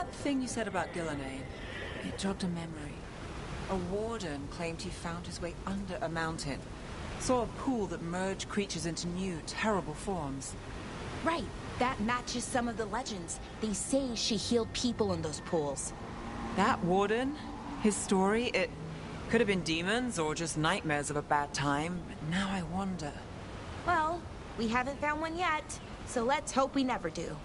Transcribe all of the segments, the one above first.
That thing you said about Gillenane, it jogged a memory. A warden claimed he found his way under a mountain. Saw a pool that merged creatures into new, terrible forms. Right. That matches some of the legends. They say she healed people in those pools. That warden, his story, it could have been demons or just nightmares of a bad time. But now I wonder. Well, we haven't found one yet, so let's hope we never do.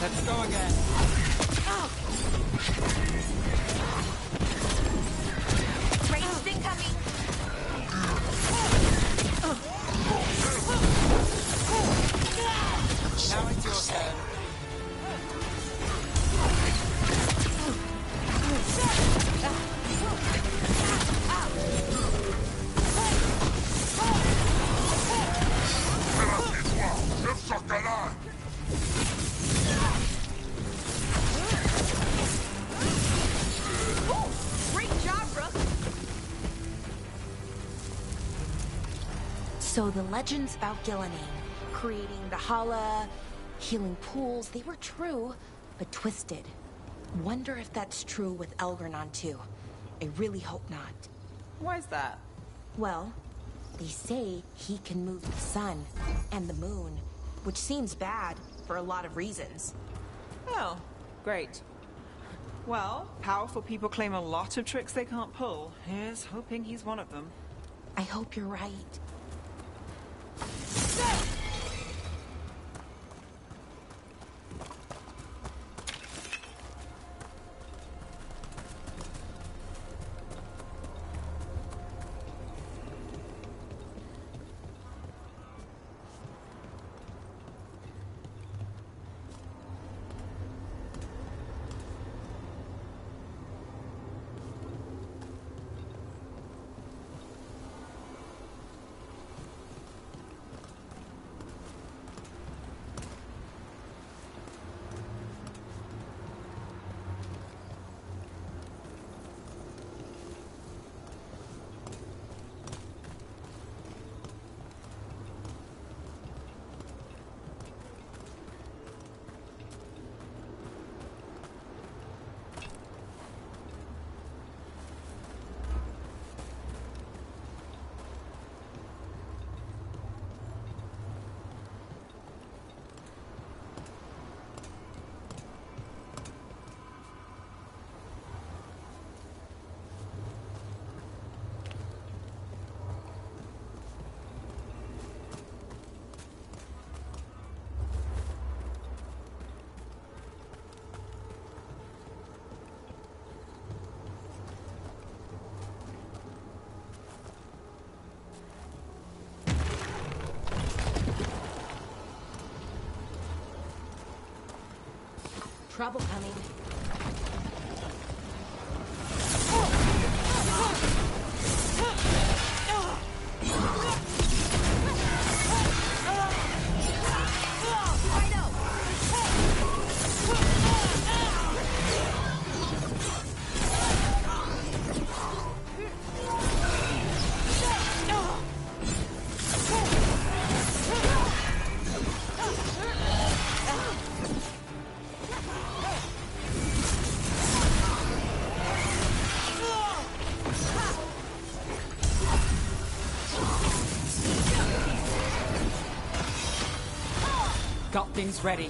Let's go again. Ranged incoming! Now it's your turn. So the legends about Gillenane, creating the Hala, healing pools, they were true, but twisted. Wonder if that's true with Elgranon too. I really hope not. Why's that? Well, they say he can move the sun and the moon, which seems bad for a lot of reasons. Oh, great. Well, powerful people claim a lot of tricks they can't pull. Here's hoping he's one of them. I hope you're right. Trouble coming. Everything's ready.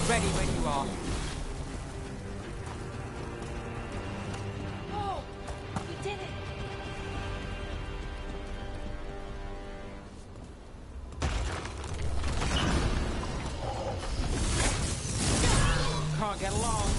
Ready when you are. Oh, we did it. Can't get along.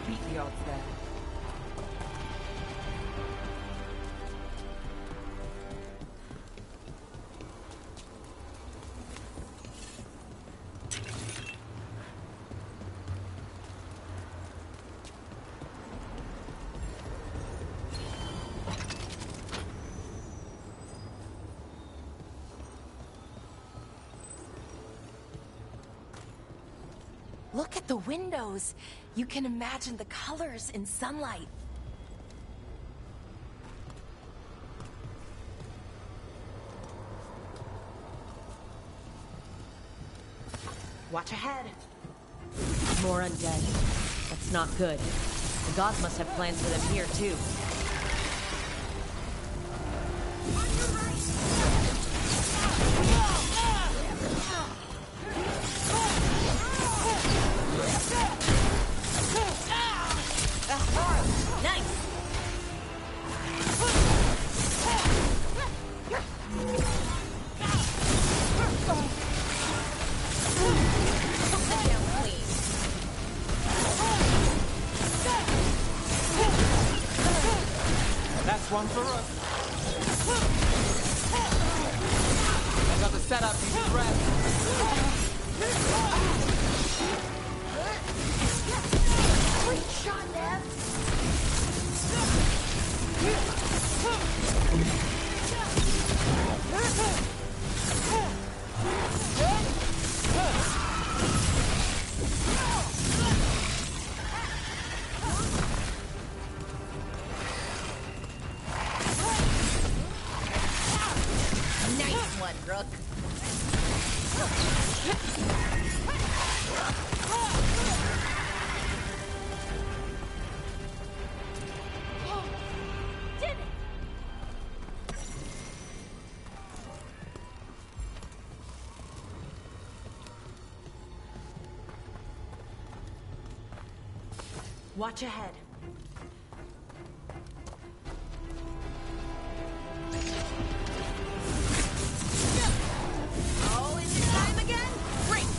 Beat the odds there. Look at the windows. You can imagine the colors in sunlight. Watch ahead. More undead. That's not good. The gods must have plans for them here, too. Nice! That's one for us. I got the setup, you can rest. Great shot, Nev. Nice one, Rook. Did it! Watch ahead. Oh, is it time again? Great!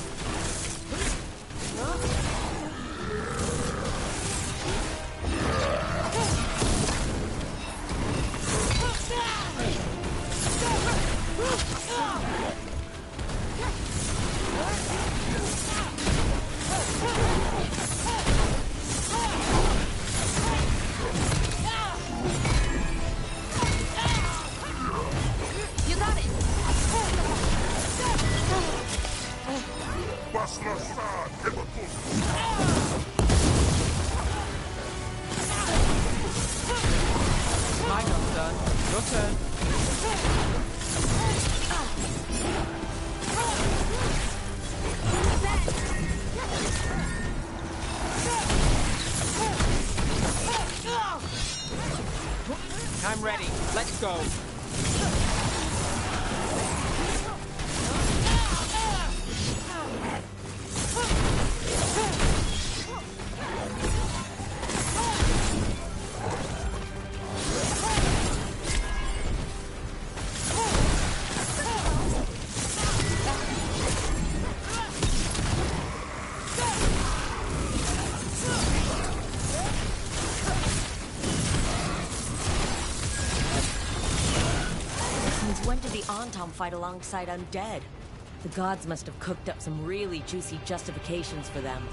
You got it! My job's done. Your turn. I'm ready. Let's go. Antom fight alongside undead. The gods must have cooked up some really juicy justifications for them.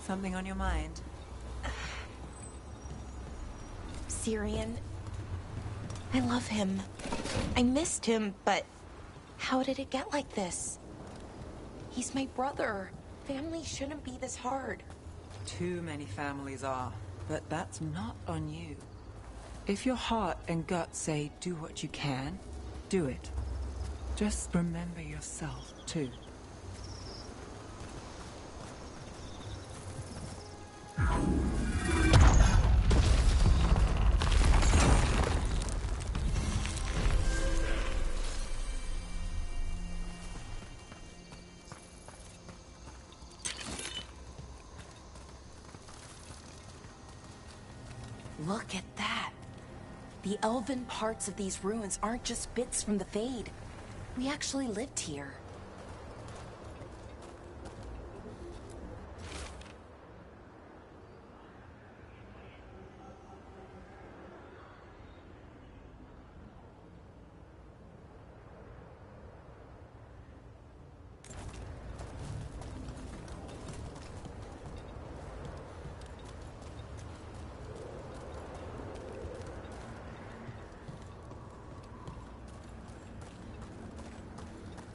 Something on your mind? Syrian. I love him. I missed him, but how did it get like this? He's my brother. Family shouldn't be this hard. Too many families are, but that's not on you. If your heart and gut say do what you can, do it. Just remember yourself, too. Look at that. The elven parts of these ruins aren't just bits from the Fade. We actually lived here.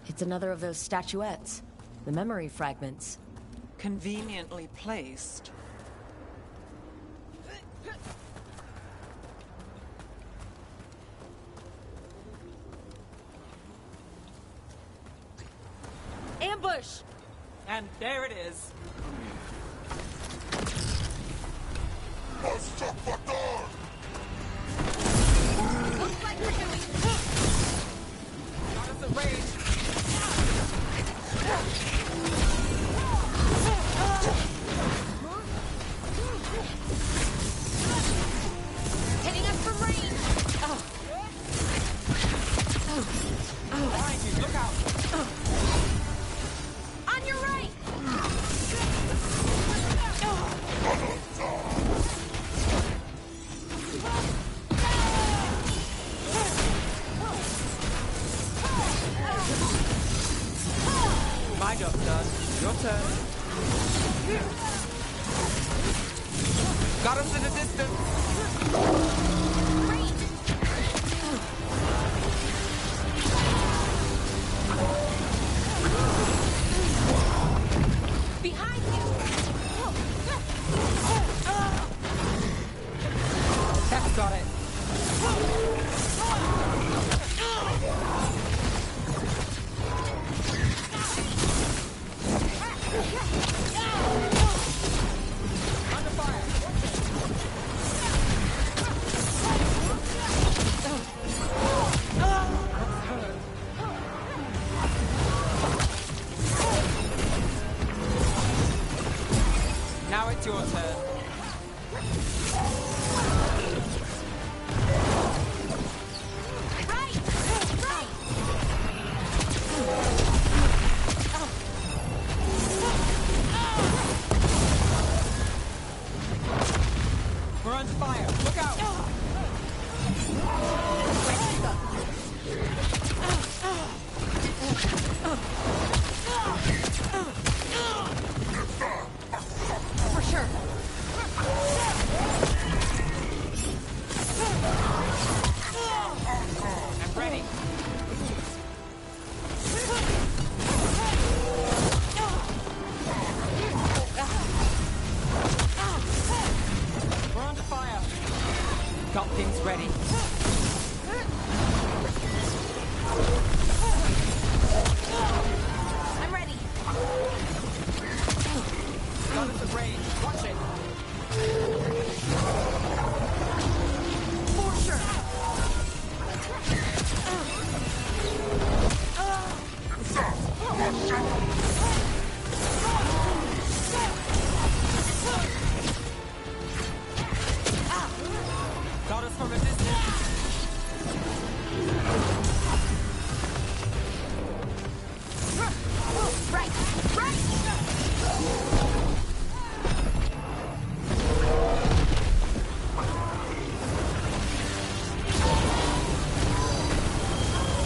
It's another of those statuettes. The memory fragments. Conveniently placed. Ambush! And there it is. Looks like we're doing... Not as a rage. turn. Got us in the distance. Behind you! That's got it. Under fire. Now it's your turn. We're under fire. Look out! For sure. I'm ready. We're under fire. Got things ready. I'm ready. Got us at range. Watch it. For sure. Got us from a distance. Right.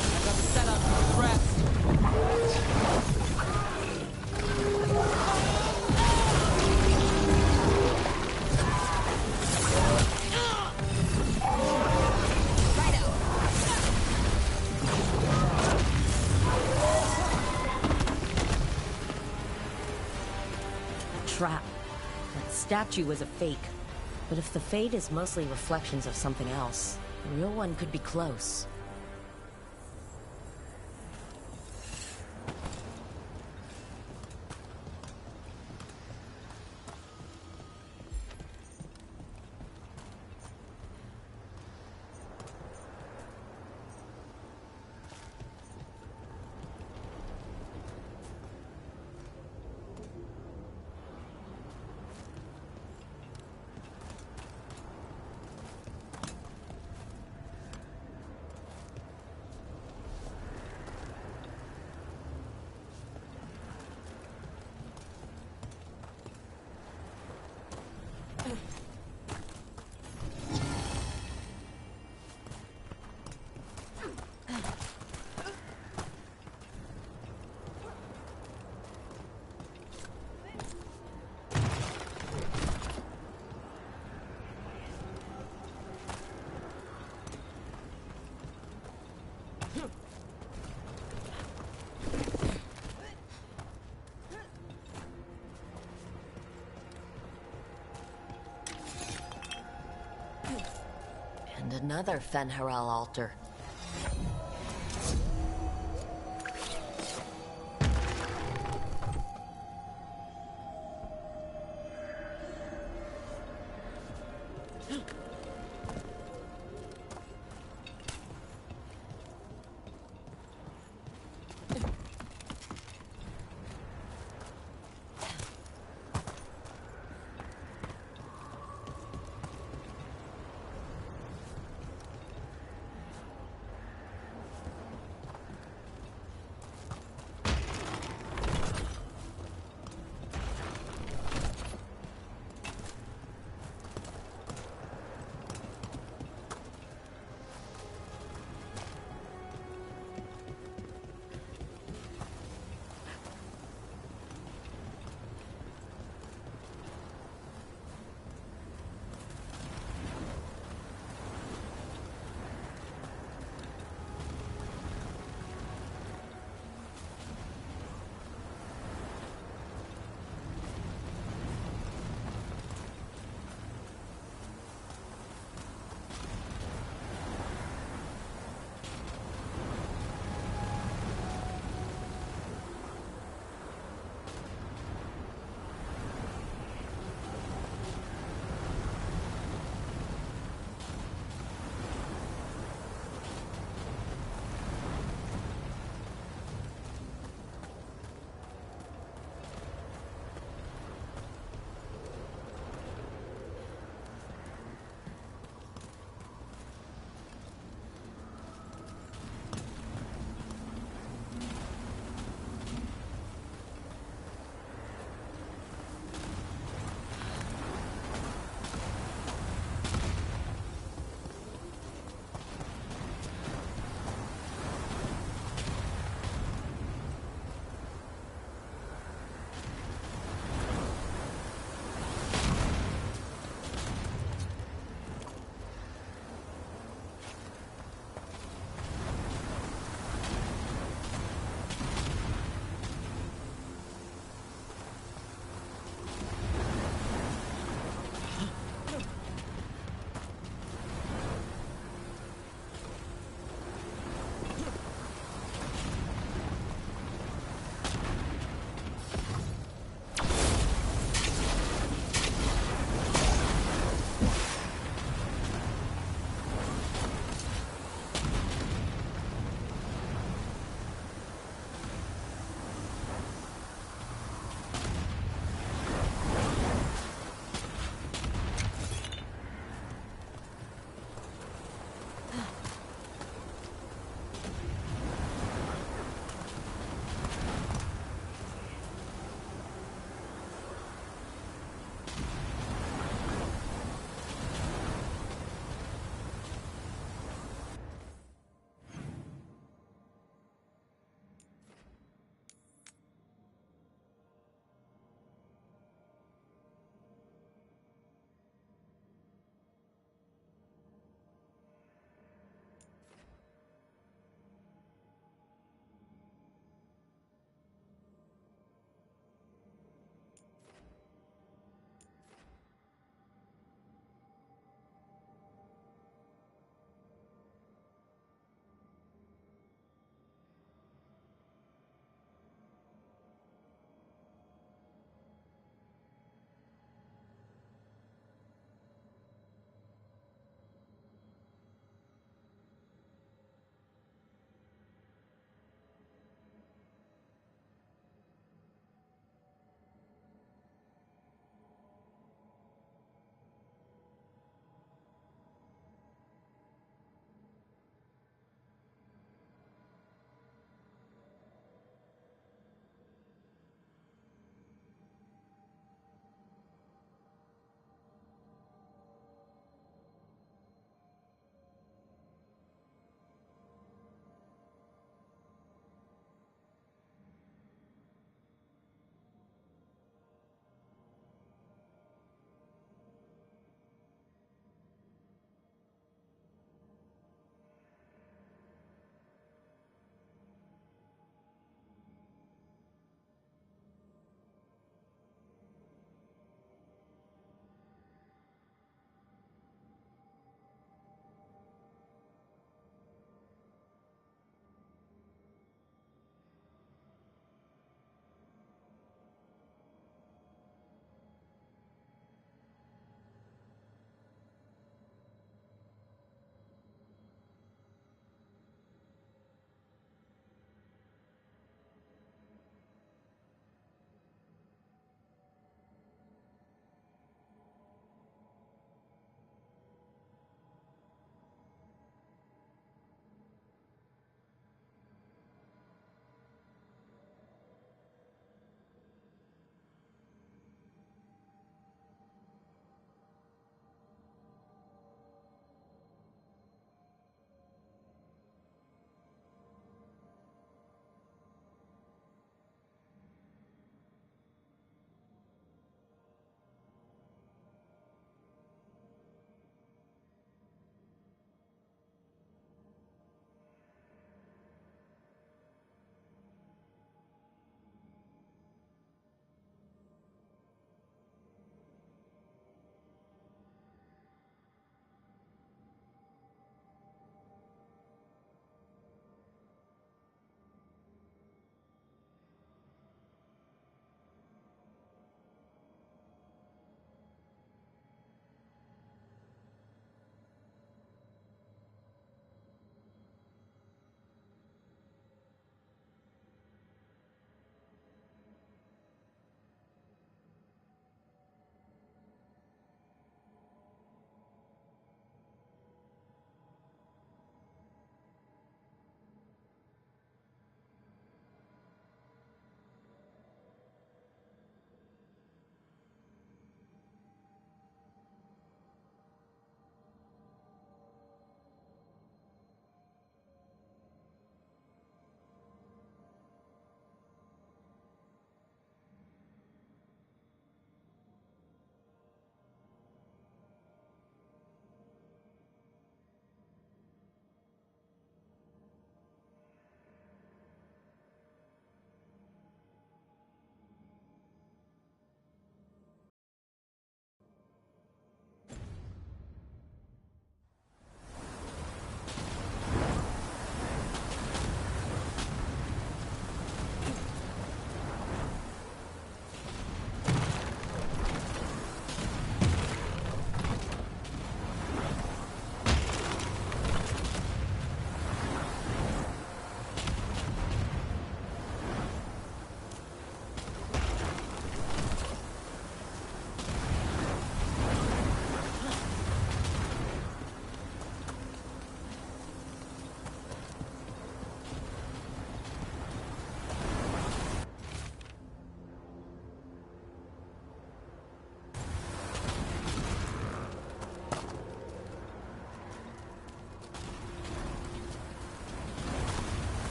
I got the setup for the rest. Trap. That statue was a fake. But if the fade is mostly reflections of something else, the real one could be close. And another Fen'Harel altar.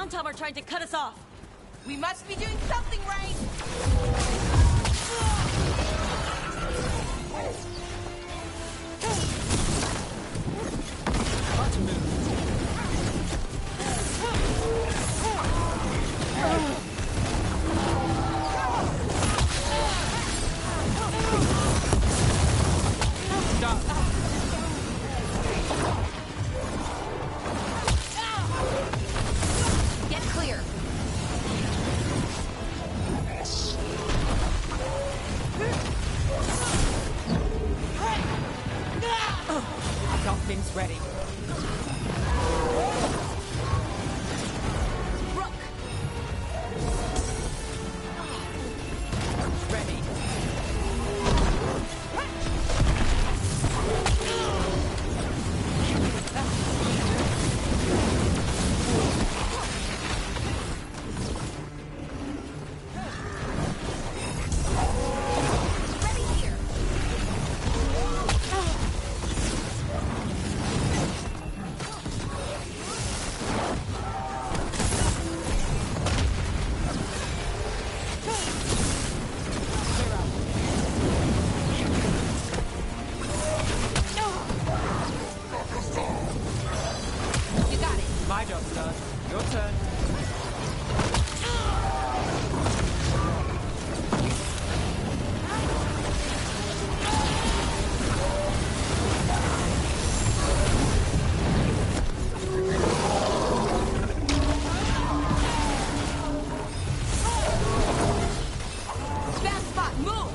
Tom are trying to cut us off. We must be doing something right! Get clear. Got things ready. Rook. Ready. Ready here! You got it. My job's done. Your turn. Bad spot, move!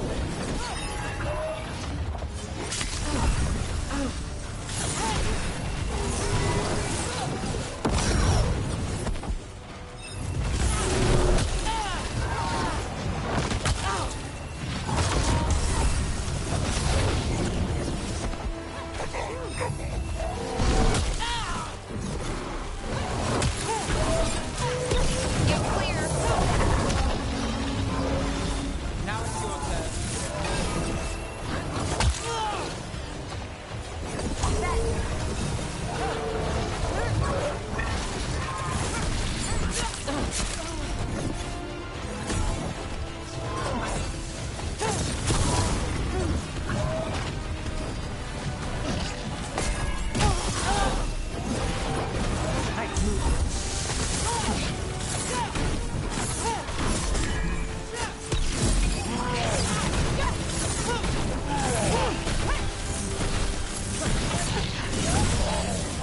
Get clear! Now it's your turn. Nice move.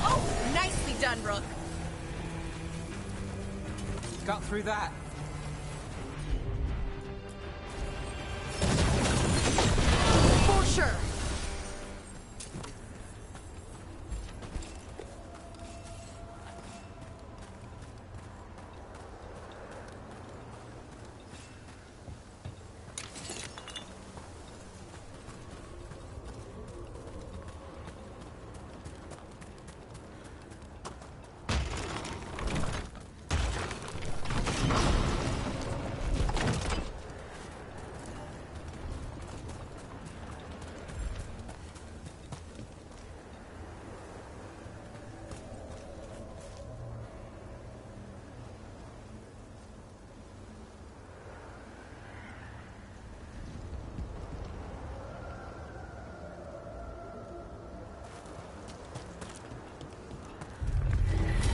Oh, nicely done, Rook. Got through that. For sure.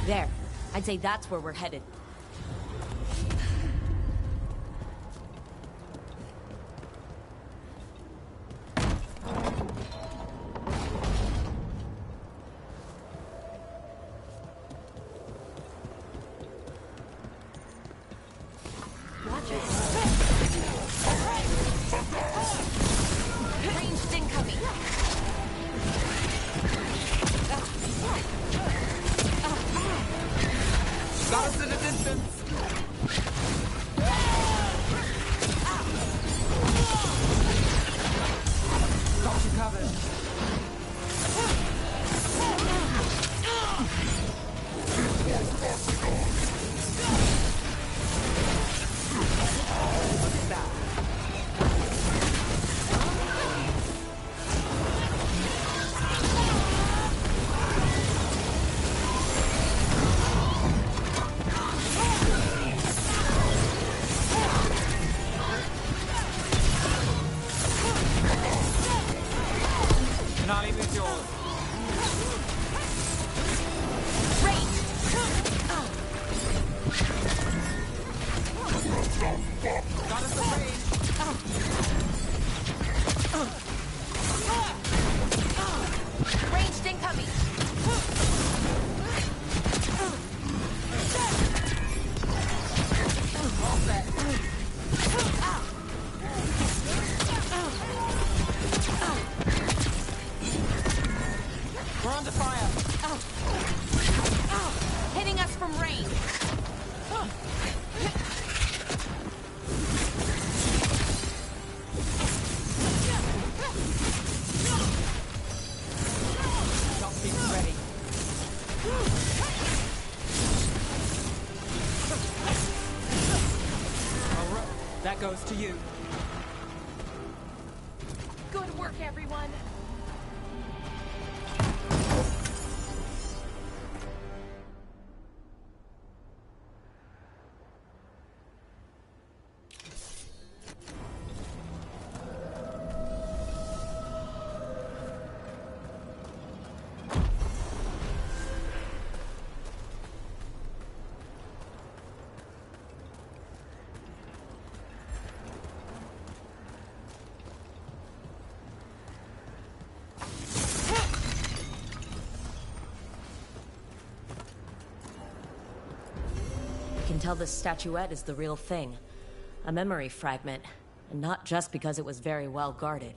There. I'd say that's where we're headed. Watch it. Ranged incoming. Got us at a distance. Denali moves yours. Range! Got us a range. Ranged incoming! All set. We're under fire. Hitting us from range! Shot being ready. All right. That goes to you. Good work, everyone! You can tell this statuette is the real thing. A memory fragment. And not just because it was very well guarded.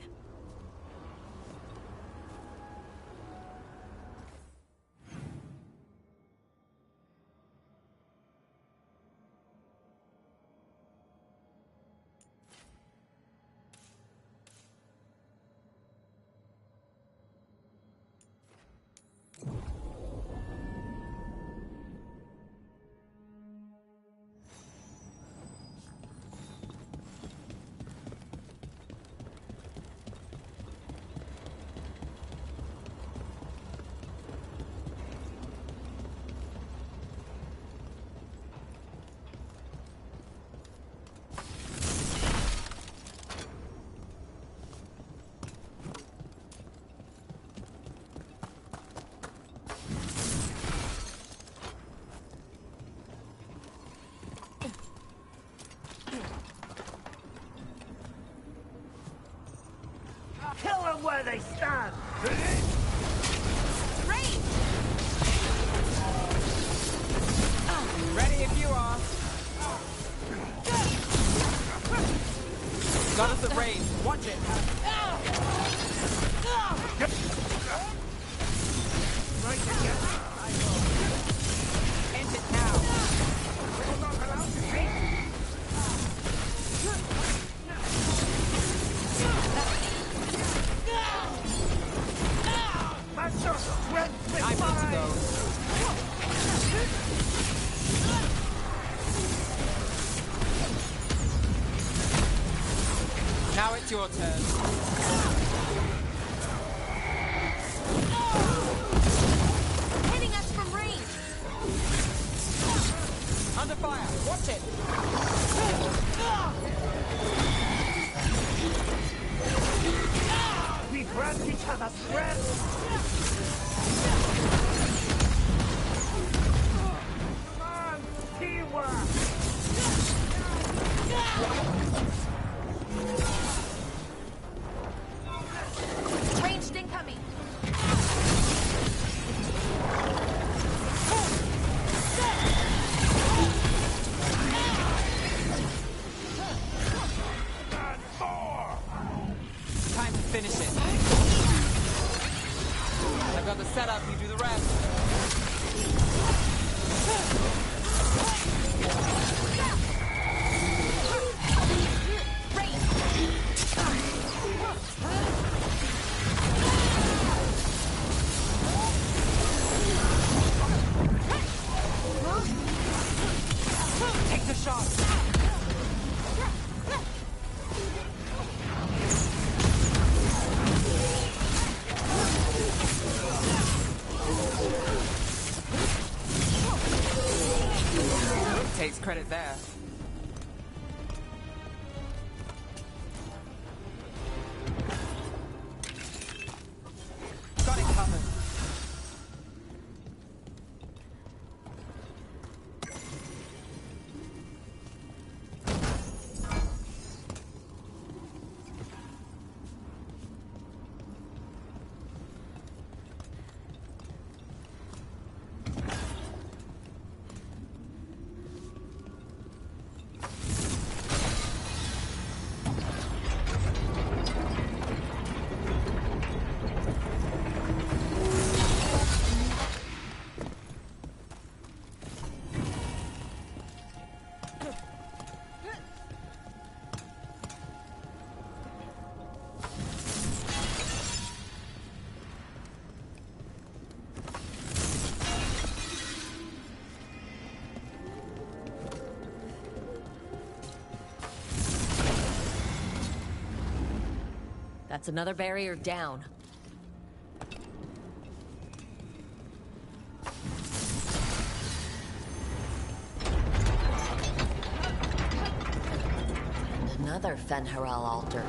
Kill them where they stand! Range! Ready if you are. Got us at range. Watch it. Right again. End it now. We're not allowed to see. Master, strength with I'm good to go. Now it's your turn. Hitting us from range! Under fire. Watch it. We grant each other strength. Come on, teamwork. Ranged incoming! And more. Time to finish it. I've got the setup. You do the rest. Take the shot. Takes credit there. That's another barrier down. And another Fen'Harel altar.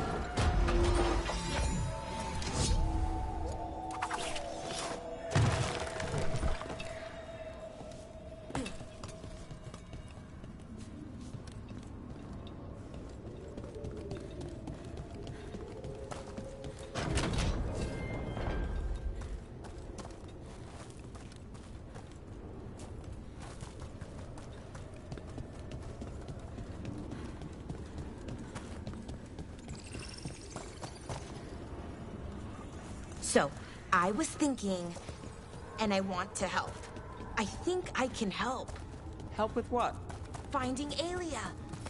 So, I was thinking, and I want to help. I think I can help. Help with what? Finding Aelia.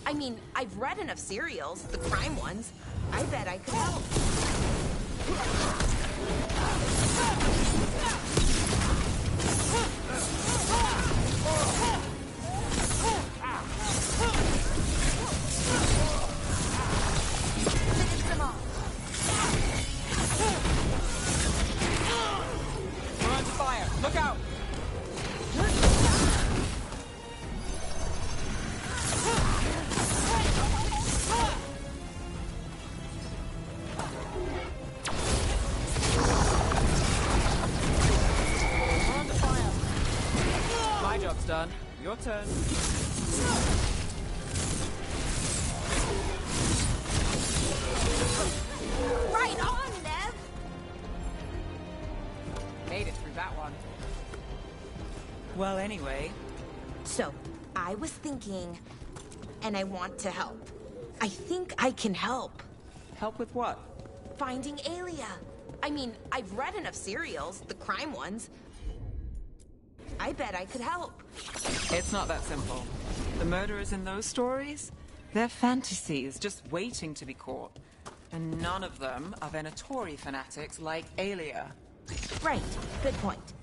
I mean, I've read enough serials, the crime ones. I bet I could help. Finish them off. We're under fire! Look out! We're under fire! My job's done. Your turn. Right on, Nev! Made it through that one. Well, anyway, So, I was thinking, and I want to help. I think I can help. help with what? Finding Aelia. I mean, I've read enough serials, the crime ones. I bet I could help. It's not that simple. The murderers in those stories? They're fantasies, just waiting to be caught. And none of them are Venatori fanatics like Aelia. Right, good point.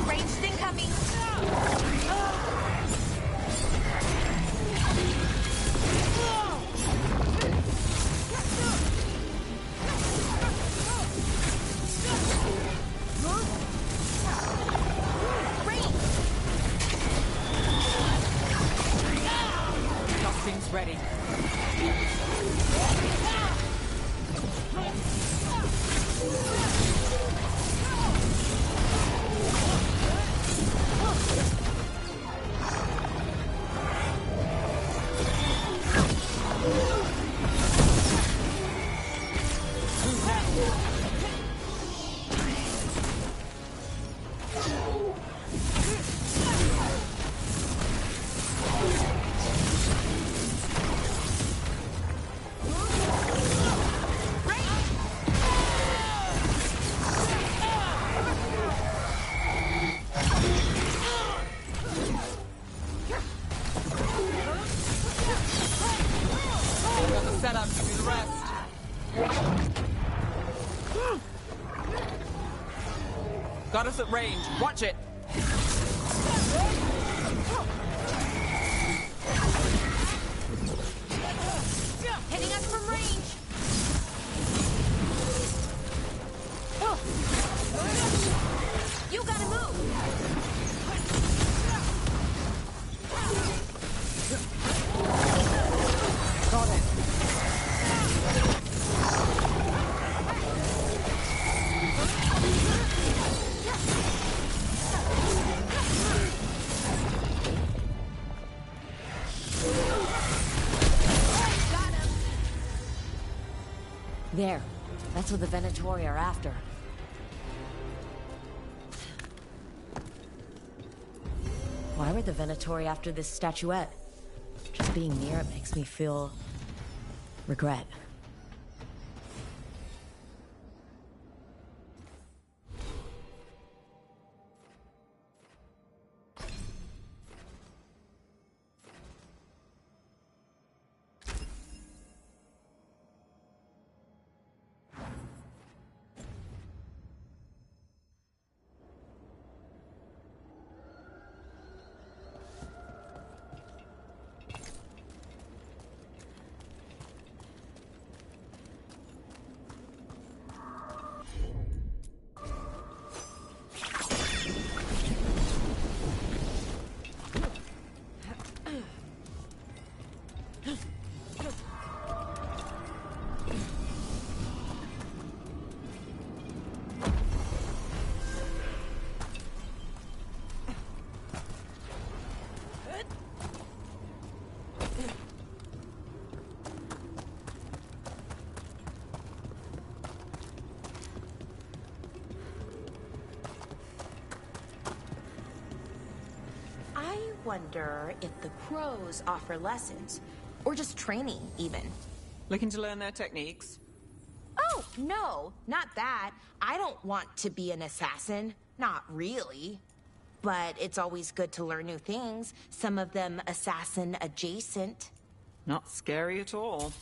Ranged incoming! Nothing's ready. Got the setup to do the rest. Got us at range. Watch it. Hitting us from range! You gotta move! Got it. Got him! There. That's what the Venatori are after. Why were the Venatori after this statuette? Just being near it makes me feel... regret. I wonder if the crows offer lessons, or just training, even. Looking to learn their techniques? Oh, no, not that. I don't want to be an assassin. Not really. But it's always good to learn new things, some of them assassin adjacent. Not scary at all.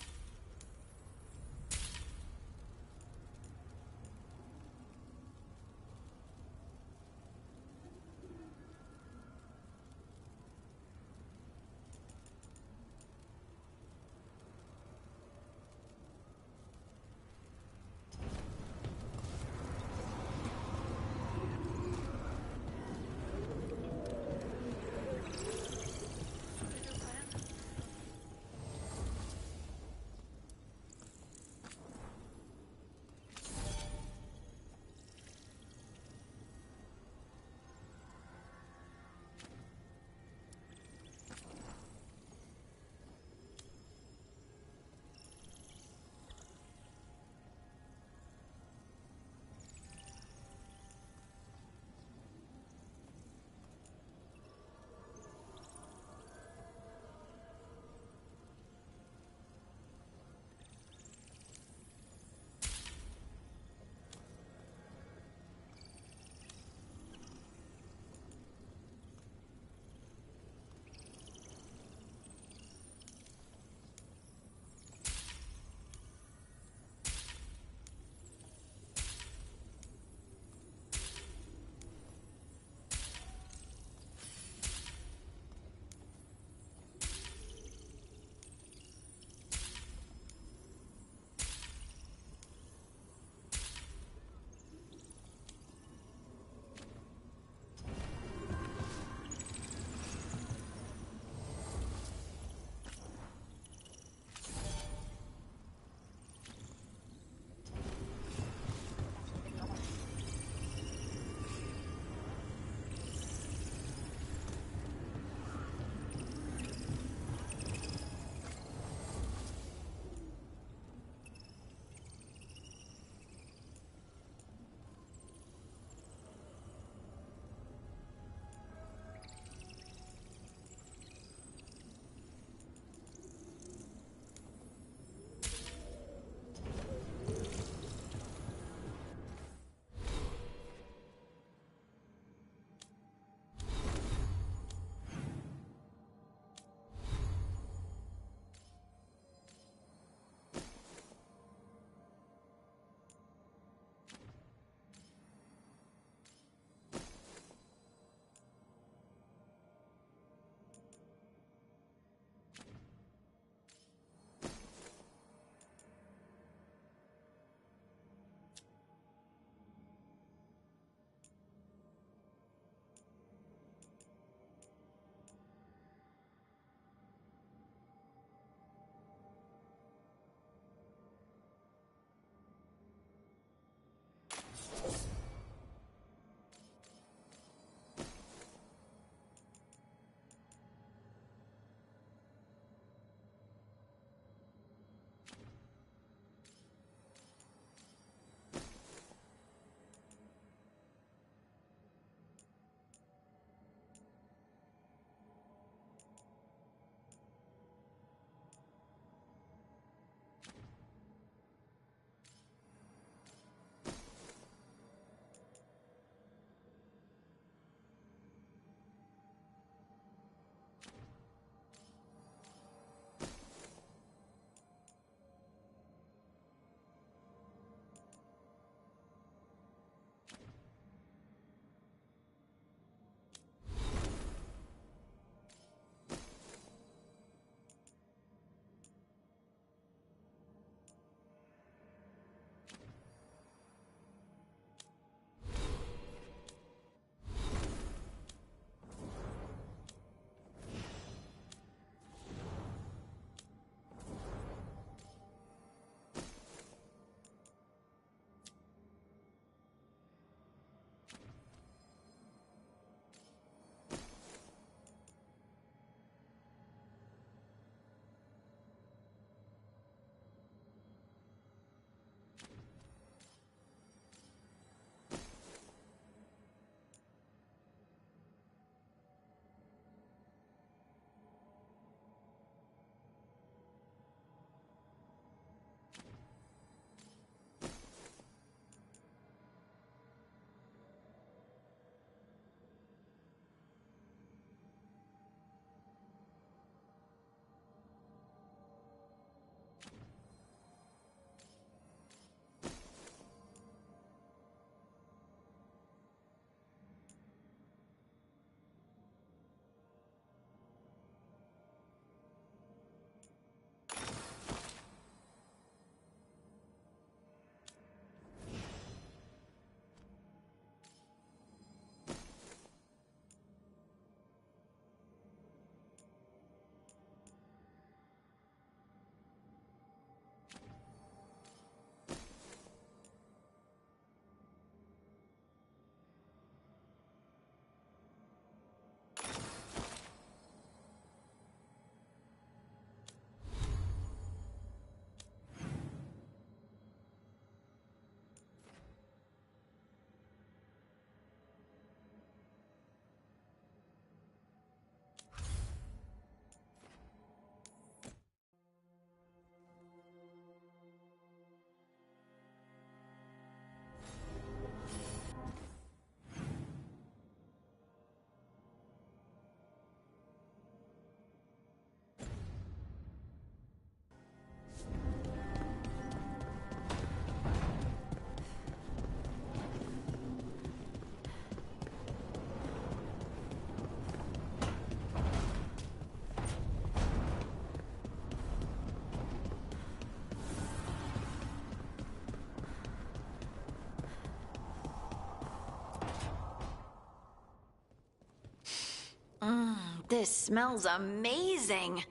This smells amazing.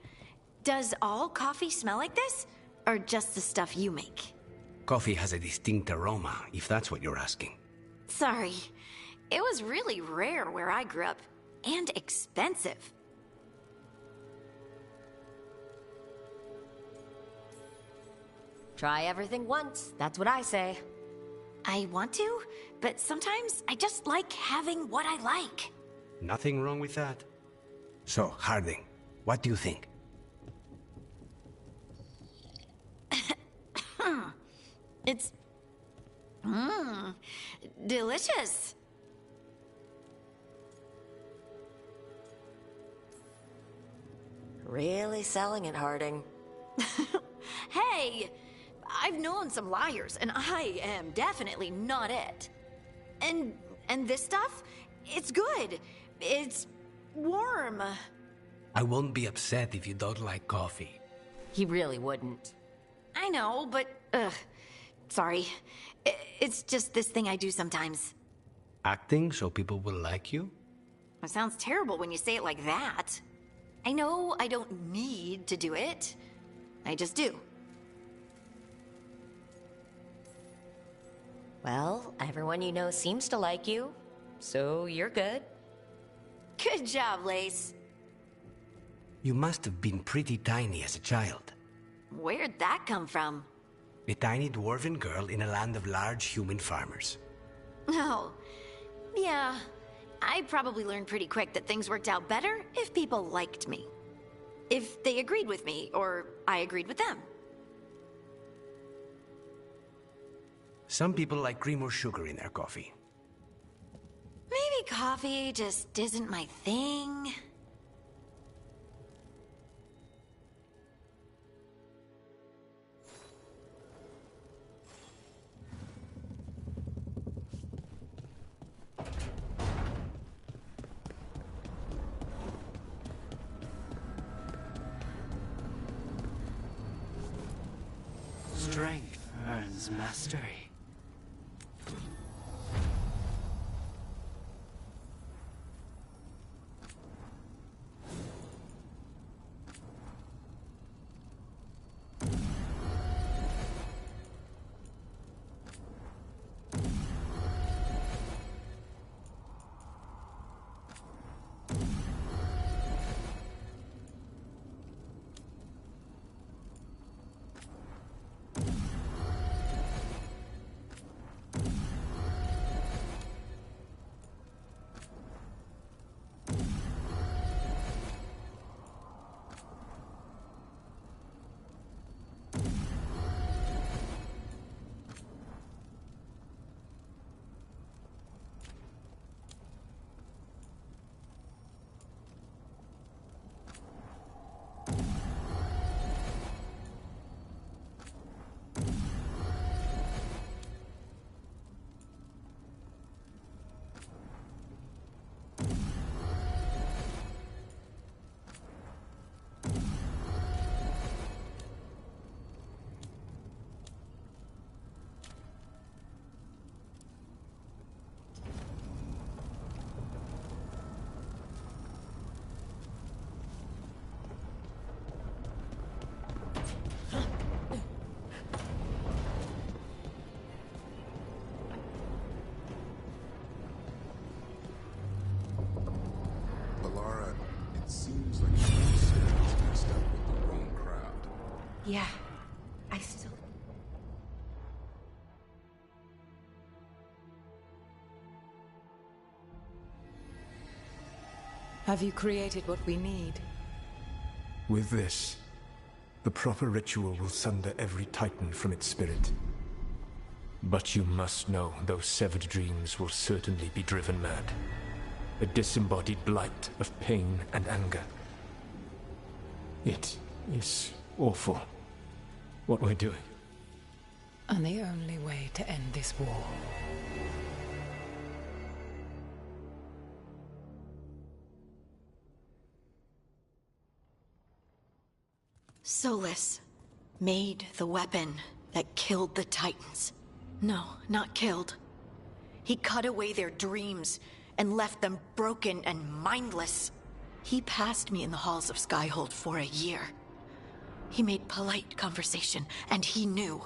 Does all coffee smell like this? Or just the stuff you make? Coffee has a distinct aroma, if that's what you're asking. Sorry. It was really rare where I grew up. And expensive. Try everything once, that's what I say. I want to, but sometimes I just like having what I like. Nothing wrong with that. So, Harding, what do you think? It's... delicious. Really selling it, Harding. Hey! I've known some liars, and I am definitely not it. And this stuff? It's good. It's warm. I won't be upset if you don't like coffee. He really wouldn't. I know, but... sorry. It's just this thing I do sometimes. Acting so people will like you? It sounds terrible when you say it like that. I know I don't need to do it. I just do. Well, everyone you know seems to like you, so you're good. Good job, Lace. You must have been pretty tiny as a child. Where'd that come from? A tiny dwarven girl in a land of large human farmers. Oh, yeah. I probably learned pretty quick that things worked out better if people liked me. If they agreed with me, or I agreed with them. Some people like cream or sugar in their coffee. Maybe coffee just isn't my thing. Strength earns mastery. Yeah, I still... Have you created what we need? With this, the proper ritual will sunder every titan from its spirit. But you must know those severed dreams will certainly be driven mad. A disembodied blight of pain and anger. It is awful what we're doing. And the only way to end this war. Solus made the weapon that killed the Titans. No, not killed. He cut away their dreams and left them broken and mindless. He passed me in the halls of Skyhold for a year. He made polite conversation, and he knew.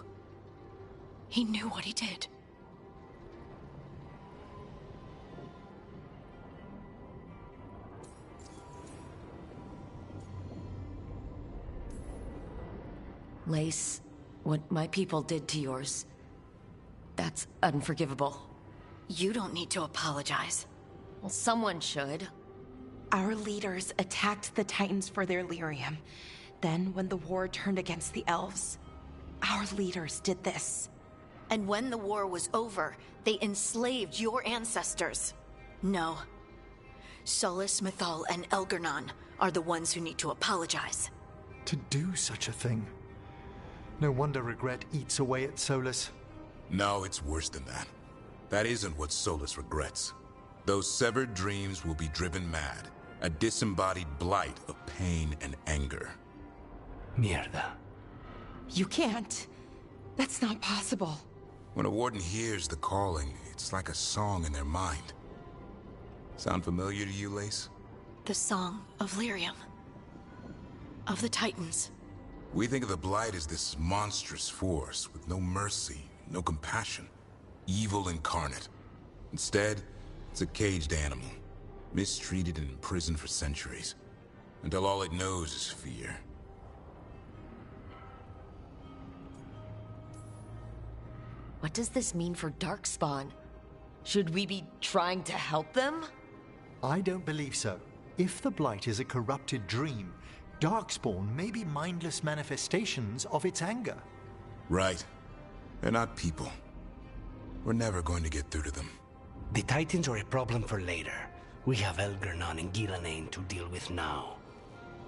He knew what he did. Lace, what my people did to yours, that's unforgivable. You don't need to apologize. Well, someone should. Our leaders attacked the Titans for their lyrium. Then, when the war turned against the elves, our leaders did this. And when the war was over, they enslaved your ancestors. No. Solus, Mythal, and Elgernon are the ones who need to apologize. To do such a thing. No wonder regret eats away at Solus. No, it's worse than that. That isn't what Solus regrets. Those severed dreams will be driven mad. A disembodied blight of pain and anger. Mierda. You can't. That's not possible. When a warden hears the calling, it's like a song in their mind. Sound familiar to you, Lace? The song of Lyrium. Of the Titans. We think of the Blight as this monstrous force with no mercy, no compassion. Evil incarnate. Instead, it's a caged animal. Mistreated and imprisoned for centuries. Until all it knows is fear. What does this mean for Darkspawn? Should we be trying to help them? I don't believe so. If the Blight is a corrupted dream, Darkspawn may be mindless manifestations of its anger. Right. They're not people. We're never going to get through to them. The Titans are a problem for later. We have Elgernon and Gillanane to deal with now.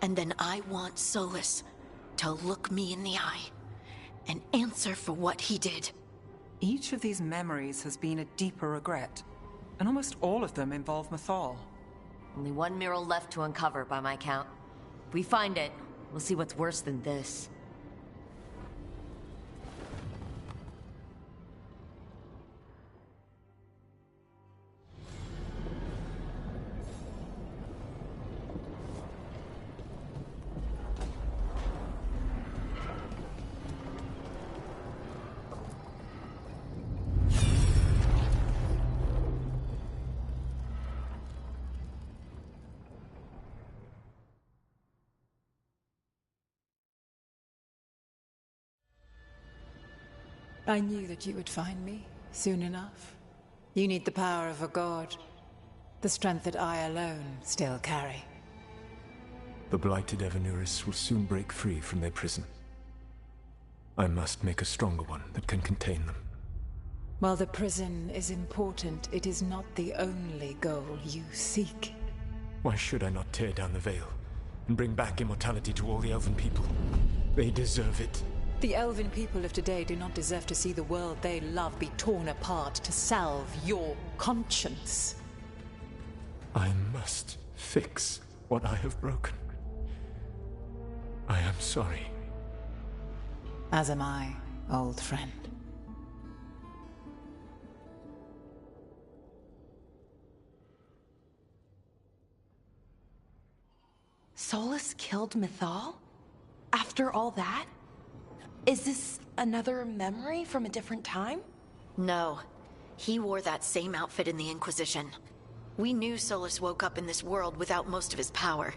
And then I want Solus to look me in the eye and answer for what he did. Each of these memories has been a deeper regret, and almost all of them involve Mythal. Only one mural left to uncover, by my count. If we find it, we'll see what's worse than this. I knew that you would find me, soon enough. You need the power of a god. The strength that I alone still carry. The blighted Evanuris will soon break free from their prison. I must make a stronger one that can contain them. While the prison is important, it is not the only goal you seek. Why should I not tear down the veil and bring back immortality to all the Elven people? They deserve it. The Elven people of today do not deserve to see the world they love be torn apart to salve your conscience. I must fix what I have broken. I am sorry. As am I, old friend. Solus killed Mythal? After all that? Is this another memory from a different time? No. He wore that same outfit in the Inquisition. We knew Solus woke up in this world without most of his power.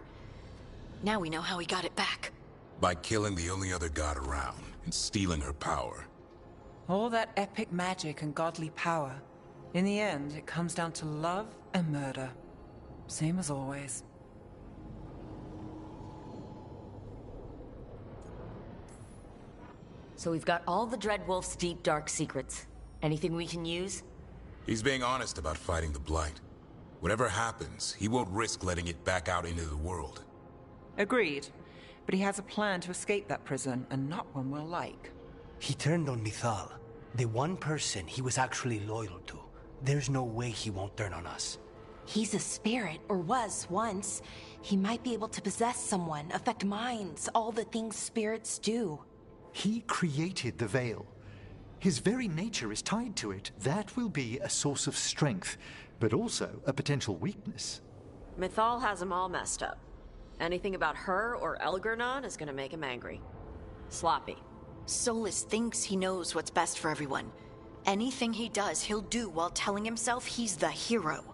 Now we know how he got it back. By killing the only other god around and stealing her power. All that epic magic and godly power. In the end, it comes down to love and murder. Same as always. So we've got all the Dreadwolf's deep, dark secrets. Anything we can use? He's being honest about fighting the Blight. Whatever happens, he won't risk letting it back out into the world. Agreed. But he has a plan to escape that prison, and not one we'll like. He turned on Mythal, the one person he was actually loyal to. There's no way he won't turn on us. He's a spirit, or was once. He might be able to possess someone, affect minds, all the things spirits do. He created the Veil. His very nature is tied to it. That will be a source of strength, but also a potential weakness. Mythal has him all messed up. Anything about her or Elgernon is gonna make him angry. Sloppy. Solus thinks he knows what's best for everyone. Anything he does, he'll do while telling himself he's the hero.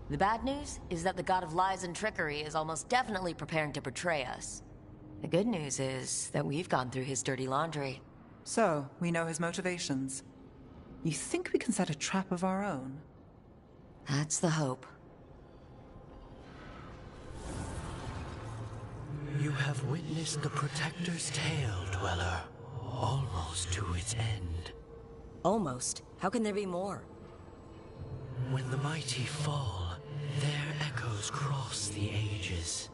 The bad news is that the god of lies and trickery is almost definitely preparing to betray us. The good news is that we've gone through his dirty laundry. So, we know his motivations. You think we can set a trap of our own? That's the hope. You have witnessed the Protector's tale, Dweller. Almost to its end. Almost. How can there be more? When the mighty fall, their echoes cross the ages.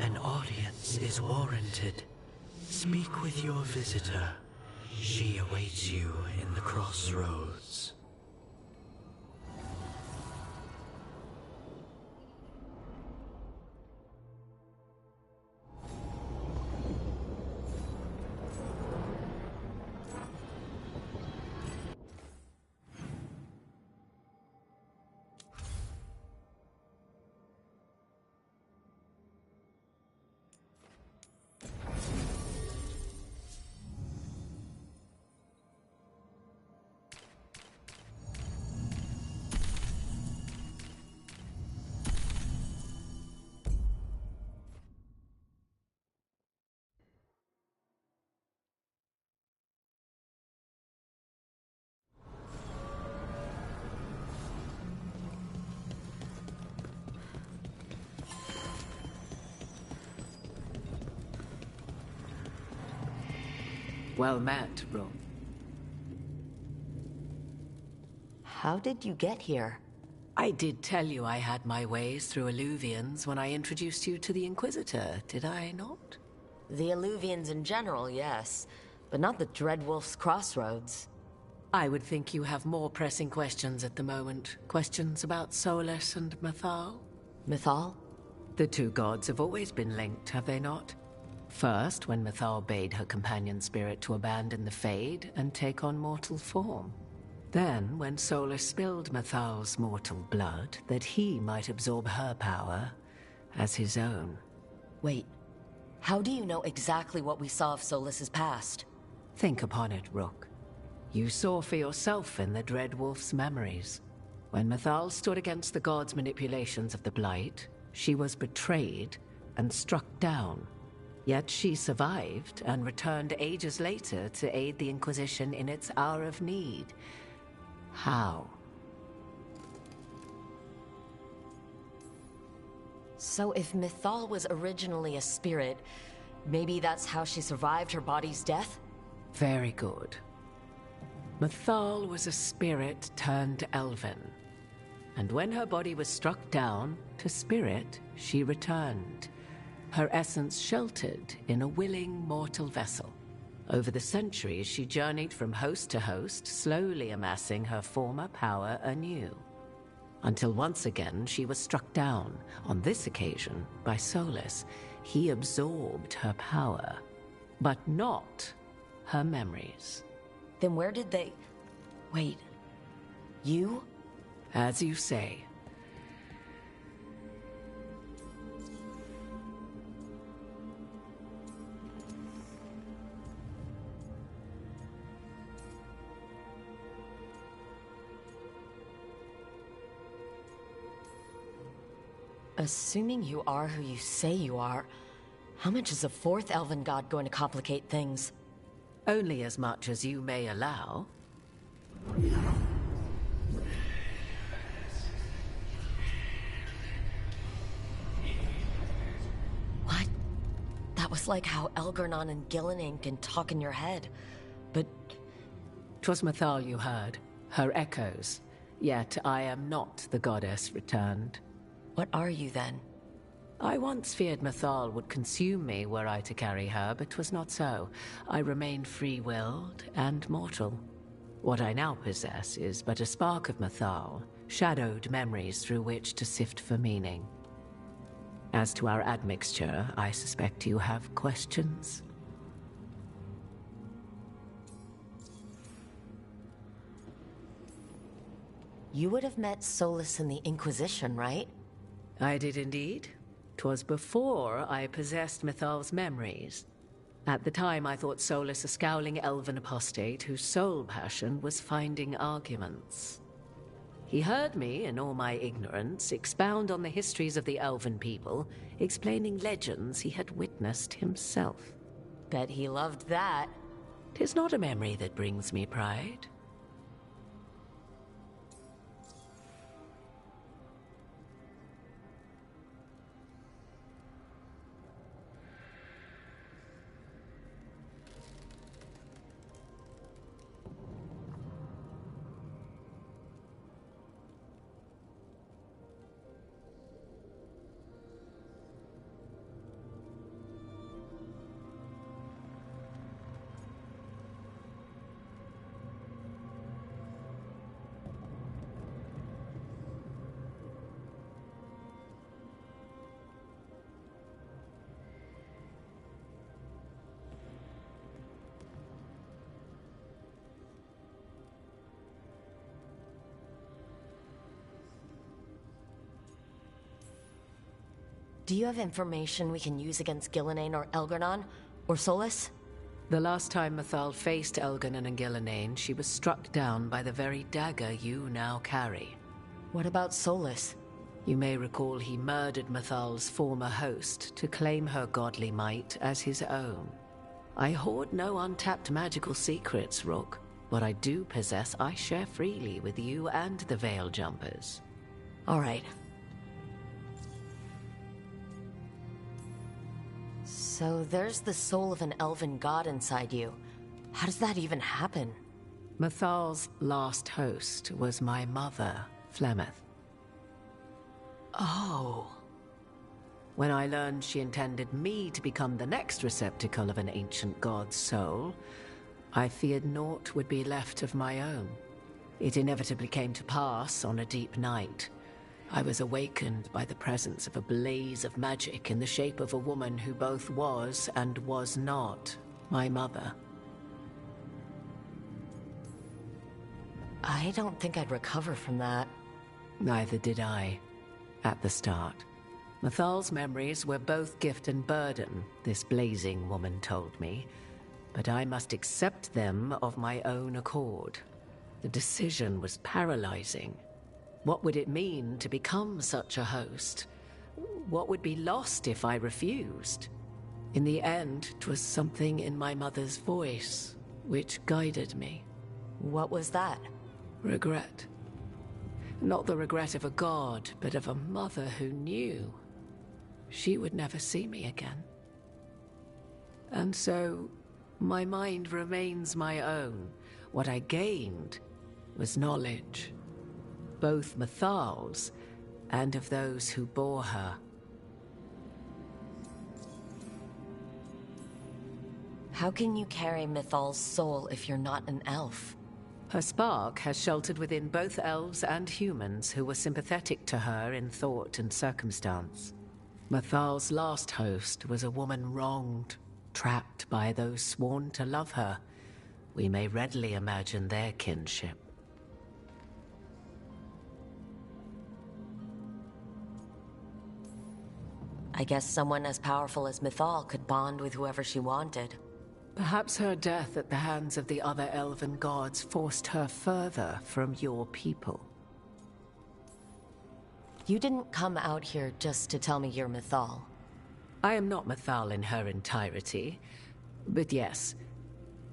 An audience is warranted. Speak with your visitor. She awaits you in the crossroads. Well met, Rook. How did you get here? I did tell you I had my ways through Illuvians when I introduced you to the Inquisitor, did I not? The Illuvians in general, yes. But not the Dreadwolf's Crossroads. I would think you have more pressing questions at the moment. Questions about Solus and Mythal? Mythal? The two gods have always been linked, have they not? First, when Mythal bade her companion spirit to abandon the Fade and take on mortal form. Then, when Solus spilled Mythal's mortal blood, that he might absorb her power as his own. Wait, how do you know exactly what we saw of Solus's past? Think upon it, Rook. You saw for yourself in the Dreadwolf's memories. When Mythal stood against the gods' manipulations of the Blight, she was betrayed and struck down. Yet she survived and returned ages later to aid the Inquisition in its hour of need. How? So if Mythal was originally a spirit, maybe that's how she survived her body's death? Very good. Mythal was a spirit turned elven. And when her body was struck down, to spirit, she returned. Her essence sheltered in a willing mortal vessel. Over the centuries, she journeyed from host to host, slowly amassing her former power anew. Until once again, she was struck down, on this occasion, by Solus. He absorbed her power, but not her memories. Then where did they... Wait, you? As you say. Assuming you are who you say you are, how much is a fourth elven god going to complicate things? Only as much as you may allow. What? That was like how Elgernon and Gillenane can talk in your head. But... 'Twas Mythal you heard, her echoes. Yet I am not the goddess returned. What are you then? I once feared Mythal would consume me were I to carry her, but 'twas not so. I remain free-willed and mortal. What I now possess is but a spark of Mythal, shadowed memories through which to sift for meaning. As to our admixture, I suspect you have questions. You would have met Solus in the Inquisition, right? I did indeed. 'Twas before I possessed Mythal's memories. At the time, I thought Solus a scowling elven apostate whose sole passion was finding arguments. He heard me, in all my ignorance, expound on the histories of the elven people, explaining legends he had witnessed himself. Bet he loved that. 'Tis not a memory that brings me pride. Do you have information we can use against Gillenane or Elgernon? Or Solus? The last time Mythal faced Elgernon and Gillenane, she was struck down by the very dagger you now carry. What about Solus? You may recall he murdered Mythal's former host to claim her godly might as his own. I hoard no untapped magical secrets, Rook. What I do possess, I share freely with you and the Veil Jumpers. All right. So there's the soul of an elven god inside you. How does that even happen? Mythal's last host was my mother, Flemeth. Oh. When I learned she intended me to become the next receptacle of an ancient god's soul, I feared naught would be left of my own. It inevitably came to pass on a deep night. I was awakened by the presence of a blaze of magic in the shape of a woman who both was and was not my mother. I don't think I'd recover from that. Neither did I, at the start. Mythal's memories were both gift and burden, this blazing woman told me, but I must accept them of my own accord. The decision was paralyzing. What would it mean to become such a host? What would be lost if I refused? In the end, 'twas something in my mother's voice which guided me. What was that? Regret. Not the regret of a god, but of a mother who knew she would never see me again. And so, my mind remains my own. What I gained was knowledge, both Mythal's and of those who bore her. How can you carry Mythal's soul if you're not an elf? Her spark has sheltered within both elves and humans who were sympathetic to her in thought and circumstance. Mythal's last host was a woman wronged, trapped by those sworn to love her. We may readily imagine their kinship. I guess someone as powerful as Mythal could bond with whoever she wanted. Perhaps her death at the hands of the other elven gods forced her further from your people. You didn't come out here just to tell me you're Mythal. I am not Mythal in her entirety, but yes,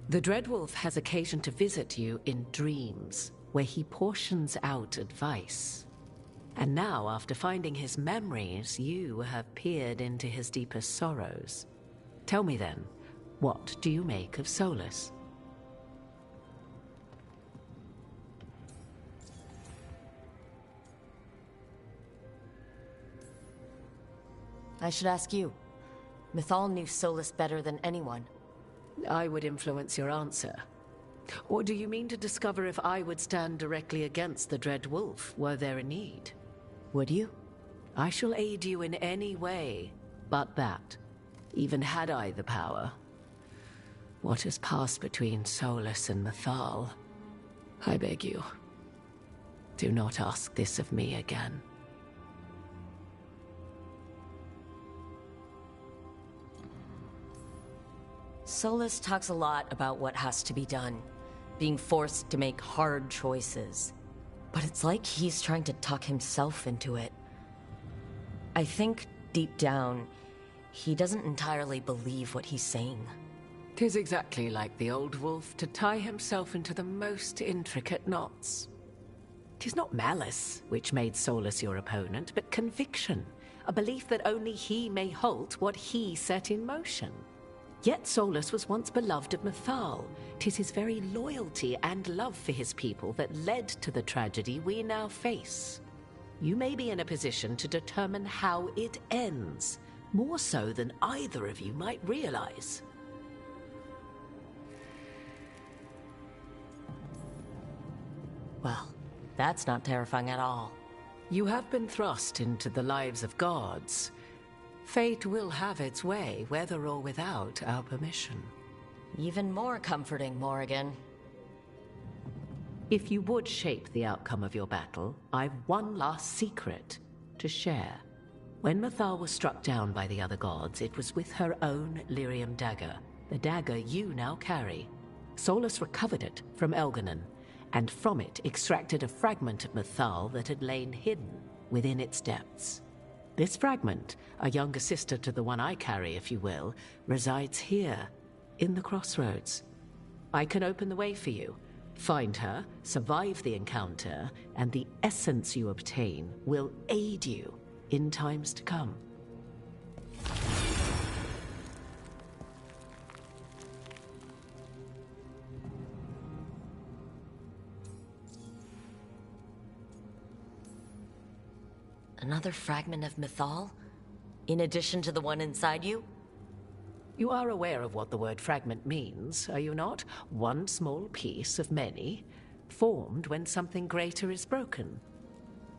the Dreadwolf has occasion to visit you in dreams, where he portions out advice. And now, after finding his memories, you have peered into his deepest sorrows. Tell me then, what do you make of Solus? I should ask you. Mythal knew Solus better than anyone. I would influence your answer. Or do you mean to discover if I would stand directly against the Dread Wolf, were there a need? Would you? I shall aid you in any way but that, even had I the power. What has passed between Solus and Mythal, I beg you, do not ask this of me again. Solus talks a lot about what has to be done, being forced to make hard choices. But it's like he's trying to talk himself into it. I think, deep down, he doesn't entirely believe what he's saying. 'Tis exactly like the old wolf to tie himself into the most intricate knots. 'Tis not malice which made Solus your opponent, but conviction, a belief that only he may halt what he set in motion. Yet Solus was once beloved of Mythal. 'Tis his very loyalty and love for his people that led to the tragedy we now face. You may be in a position to determine how it ends, more so than either of you might realize. Well, that's not terrifying at all. You have been thrust into the lives of gods. Fate will have its way, whether or without our permission. Even more comforting, Morrigan. If you would shape the outcome of your battle, I've one last secret to share. When Mythal was struck down by the other gods, it was with her own lyrium dagger, the dagger you now carry. Solus recovered it from Elganon, and from it extracted a fragment of Mythal that had lain hidden within its depths. This fragment, a younger sister to the one I carry, if you will, resides here, in the crossroads. I can open the way for you. Find her, survive the encounter, and the essence you obtain will aid you in times to come. Another fragment of Mythal? In addition to the one inside you? You are aware of what the word fragment means, are you not? One small piece of many, formed when something greater is broken.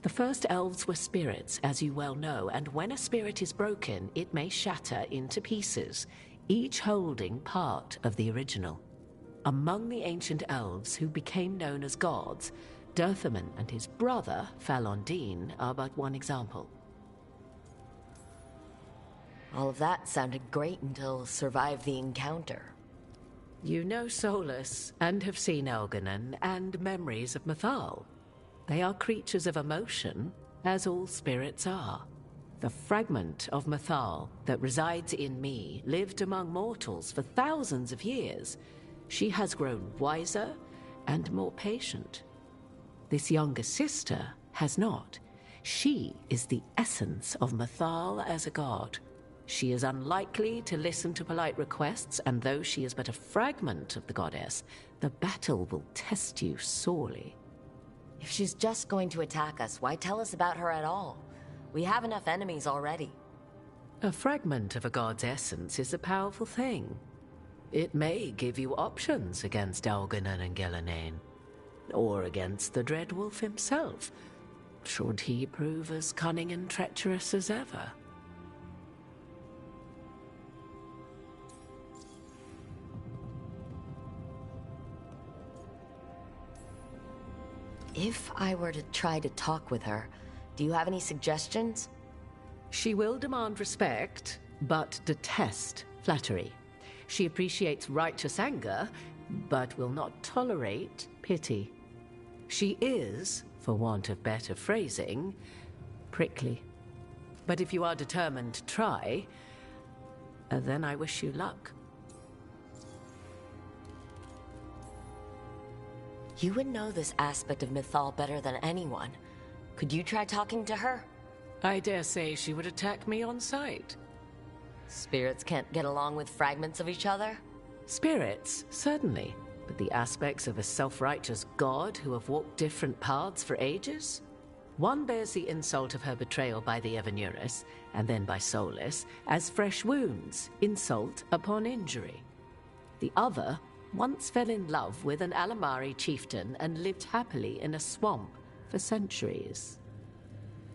The first elves were spirits, as you well know, and when a spirit is broken, it may shatter into pieces, each holding part of the original. Among the ancient elves who became known as gods, Dirthaman and his brother, Falondine, are but one example. All of that sounded great until survive the encounter. You know Solus, and have seen Elganon, and memories of Mythal. They are creatures of emotion, as all spirits are. The fragment of Mythal that resides in me lived among mortals for thousands of years. She has grown wiser and more patient. This younger sister has not. She is the essence of Mythal as a god. She is unlikely to listen to polite requests, and though she is but a fragment of the goddess, the battle will test you sorely. If she's just going to attack us, why tell us about her at all? We have enough enemies already. A fragment of a god's essence is a powerful thing. It may give you options against Elganon and Ghilanane, or against the Dread Wolf himself, should he prove as cunning and treacherous as ever. If I were to try to talk with her, do you have any suggestions? She will demand respect, but detest flattery. She appreciates righteous anger, but will not tolerate pity. She is, for want of better phrasing, prickly. But if you are determined to try, then I wish you luck. You would know this aspect of Mythal better than anyone. Could you try talking to her? I dare say she would attack me on sight. Spirits can't get along with fragments of each other? Spirits, certainly. But the aspects of a self-righteous god who have walked different paths for ages? One bears the insult of her betrayal by the Evanurus, and then by Solus, as fresh wounds, insult upon injury. The other once fell in love with an Alamari chieftain and lived happily in a swamp for centuries.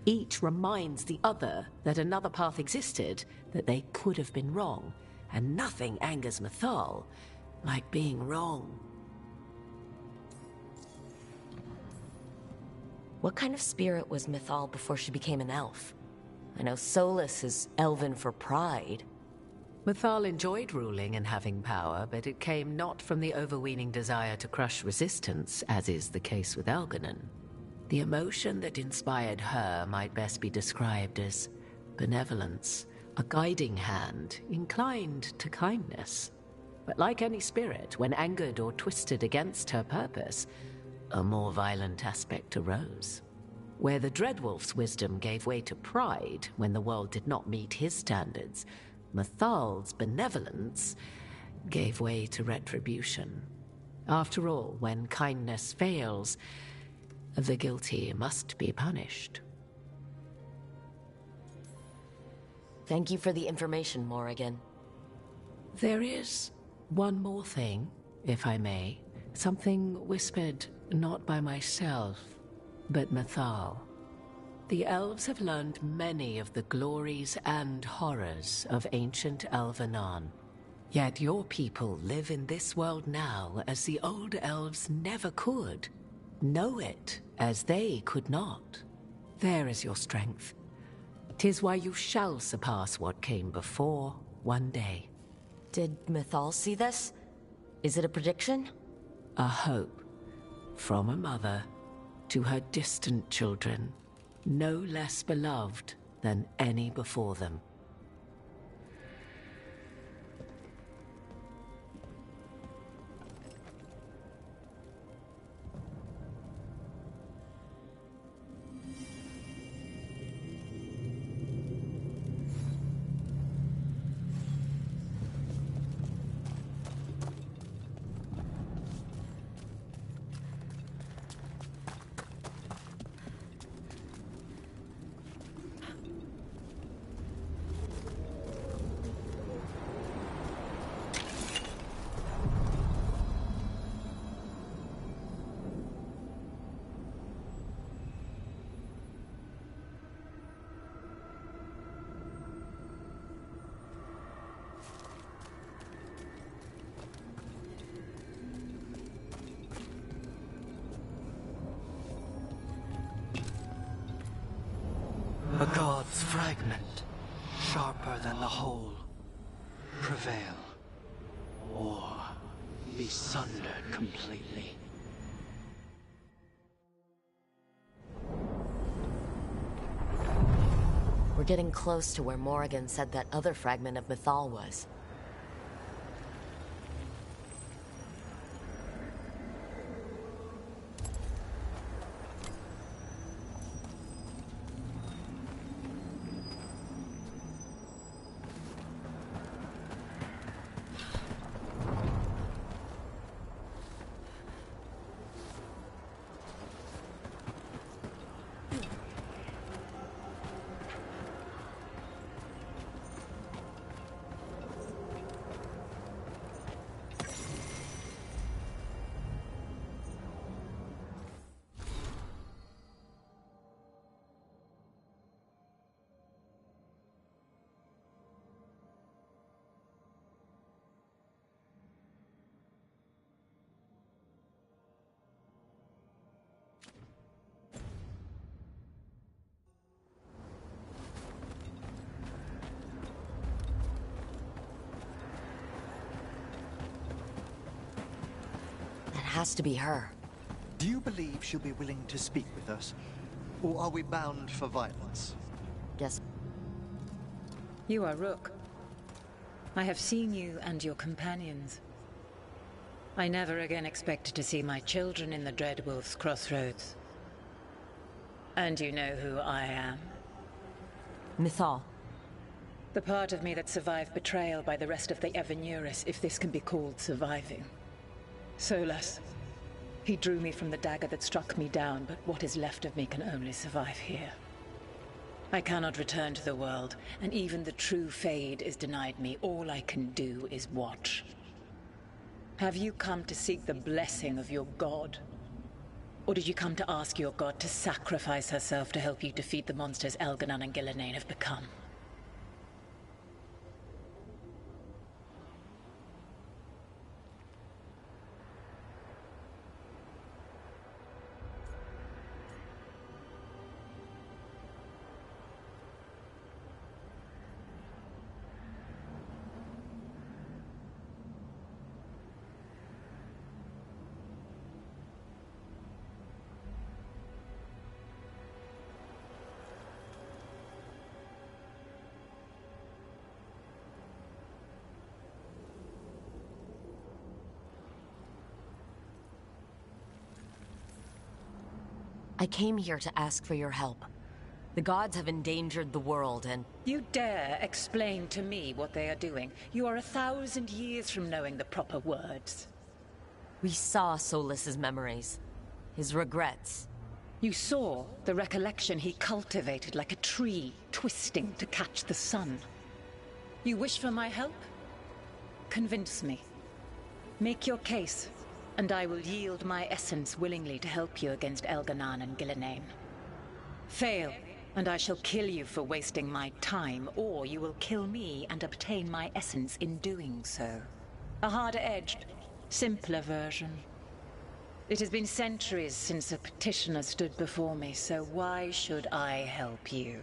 Each reminds the other that another path existed, that they could have been wrong, and nothing angers Mythal like being wrong. What kind of spirit was Mythal before she became an elf? I know Solus is elven for pride. Mythal enjoyed ruling and having power, but it came not from the overweening desire to crush resistance, as is the case with Algernon. The emotion that inspired her might best be described as benevolence, a guiding hand inclined to kindness. But like any spirit, when angered or twisted against her purpose, a more violent aspect arose. Where the Dreadwolf's wisdom gave way to pride when the world did not meet his standards, Mythal's benevolence gave way to retribution. After all, when kindness fails, the guilty must be punished. Thank you for the information, Morrigan. There is one more thing, if I may. Something whispered not by myself, but Mythal. The elves have learned many of the glories and horrors of ancient Elvenon. Yet your people live in this world now as the old elves never could. Know it as they could not. There is your strength. 'Tis why you shall surpass what came before one day. Did Mythal see this? Is it a prediction? A hope. From a mother to her distant children, no less beloved than any before them. A god's fragment, sharper than the whole. Prevail, or be sundered completely. We're getting close to where Morrigan said that other fragment of Mythal was. Has to be her. Do you believe she'll be willing to speak with us? Or are we bound for violence? Yes. You are Rook. I have seen you and your companions. I never again expected to see my children in the Dreadwolf's crossroads. And you know who I am. Mythal. The part of me that survived betrayal by the rest of the Evanuris, if this can be called surviving. Solus. He drew me from the dagger that struck me down, but what is left of me can only survive here. I cannot return to the world, and even the true Fade is denied me. All I can do is watch. Have you come to seek the blessing of your god? Or did you come to ask your god to sacrifice herself to help you defeat the monsters Elganon and Gillenane have become? I came here to ask for your help. The gods have endangered the world and... You dare explain to me what they are doing? You are 1,000 years from knowing the proper words. We saw Solas's memories. His regrets. You saw the recollection he cultivated like a tree, twisting to catch the sun. You wish for my help? Convince me. Make your case, and I will yield my essence willingly to help you against Elganon and Gillenane. Fail, and I shall kill you for wasting my time, or you will kill me and obtain my essence in doing so. A harder-edged, simpler version. It has been centuries since a petitioner stood before me, so why should I help you?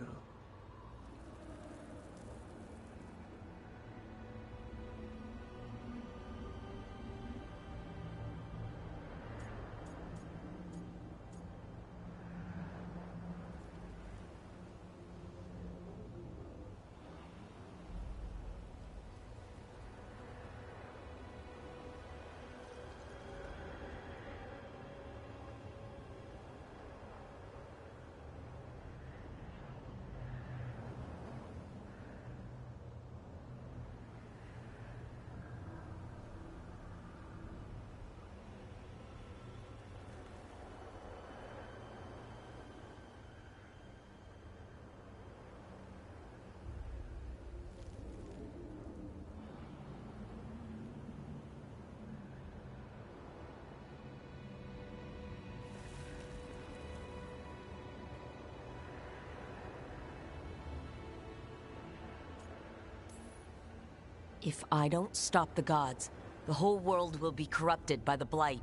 If I don't stop the gods, the whole world will be corrupted by the Blight.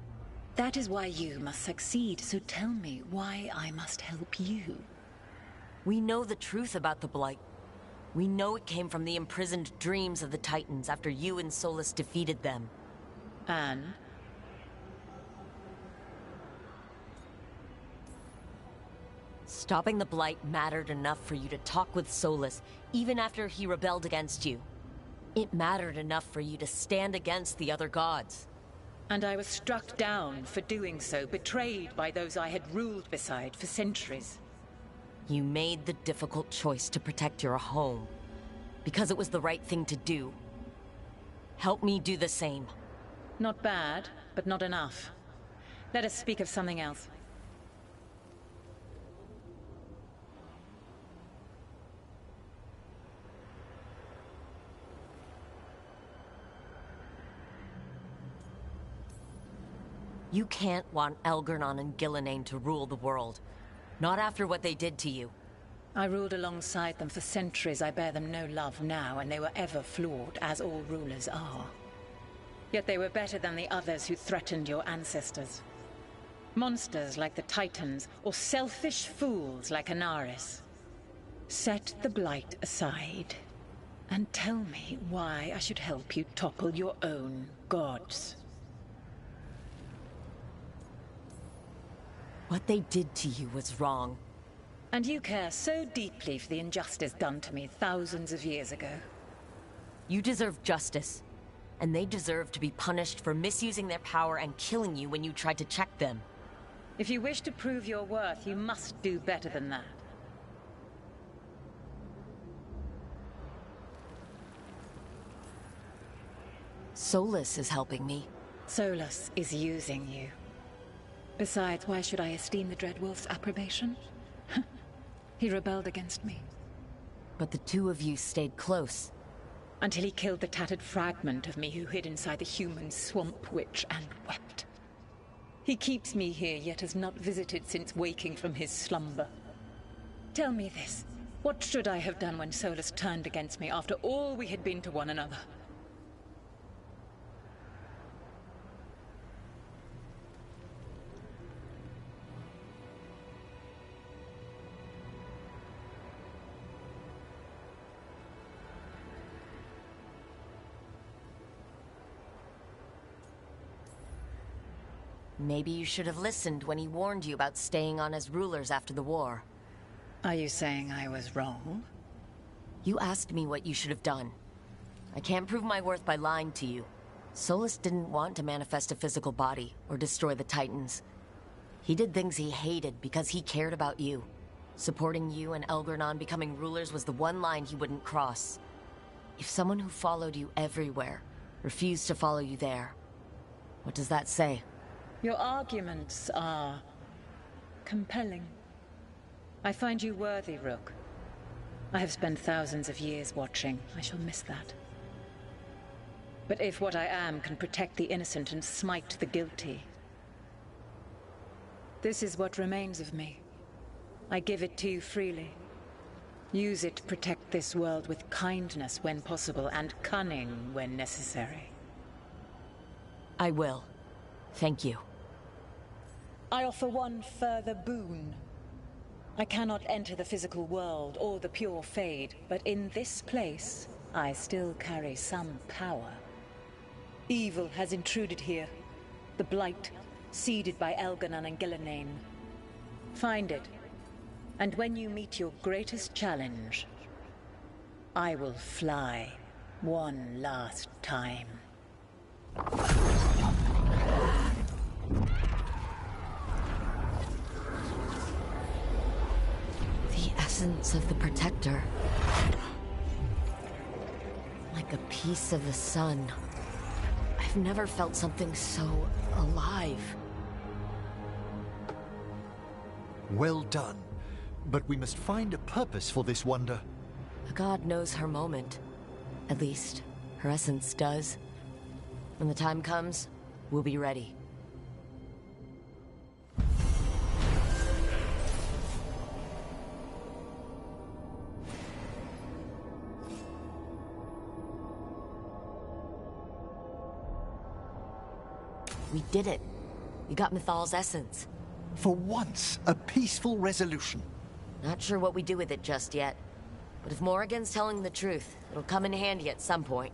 That is why you must succeed, so tell me why I must help you. We know the truth about the Blight. We know it came from the imprisoned dreams of the Titans after you and Solas defeated them. And? Stopping the Blight mattered enough for you to talk with Solas, even after he rebelled against you. It mattered enough for you to stand against the other gods. And I was struck down for doing so, betrayed by those I had ruled beside for centuries. You made the difficult choice to protect your home, because it was the right thing to do. Help me do the same. Not bad, but not enough. Let us speak of something else. You can't want Elganon and Gillenane to rule the world. Not after what they did to you. I ruled alongside them for centuries. I bear them no love now, and they were ever flawed, as all rulers are. Yet they were better than the others who threatened your ancestors. Monsters like the Titans, or selfish fools like Anaris. Set the Blight aside, and tell me why I should help you topple your own gods. What they did to you was wrong. And you care so deeply for the injustice done to me thousands of years ago. You deserve justice, and they deserve to be punished for misusing their power and killing you when you tried to check them. If you wish to prove your worth, you must do better than that. Solas is helping me. Solas is using you. Besides, why should I esteem the Dreadwolf's approbation? He rebelled against me. But the two of you stayed close. Until he killed the tattered fragment of me who hid inside the human swamp witch and wept. He keeps me here, yet has not visited since waking from his slumber. Tell me this. What should I have done when Solus turned against me after all we had been to one another? Maybe you should have listened when he warned you about staying on as rulers after the war. Are you saying I was wrong? You asked me what you should have done. I can't prove my worth by lying to you. Solus didn't want to manifest a physical body or destroy the Titans. He did things he hated because he cared about you. Supporting you and Elgernon becoming rulers was the one line he wouldn't cross. If someone who followed you everywhere refused to follow you there, what does that say? Your arguments are compelling. I find you worthy, Rook. I have spent thousands of years watching. I shall miss that. But if what I am can protect the innocent and smite the guilty, this is what remains of me. I give it to you freely. Use it to protect this world with kindness when possible and cunning when necessary. I will. Thank you. I offer one further boon. I cannot enter the physical world or the pure Fade, but in this place, I still carry some power. Evil has intruded here. The Blight, seeded by Elgernon and Gillenane. Find it, and when you meet your greatest challenge, I will fly one last time. The essence of the Protector. Like a piece of the sun. I've never felt something so alive. Well done. But we must find a purpose for this wonder. The god knows her moment. At least, her essence does. When the time comes, we'll be ready. We did it. We got Mythal's essence. For once, a peaceful resolution. Not sure what we do with it just yet. But if Morrigan's telling the truth, it'll come in handy at some point.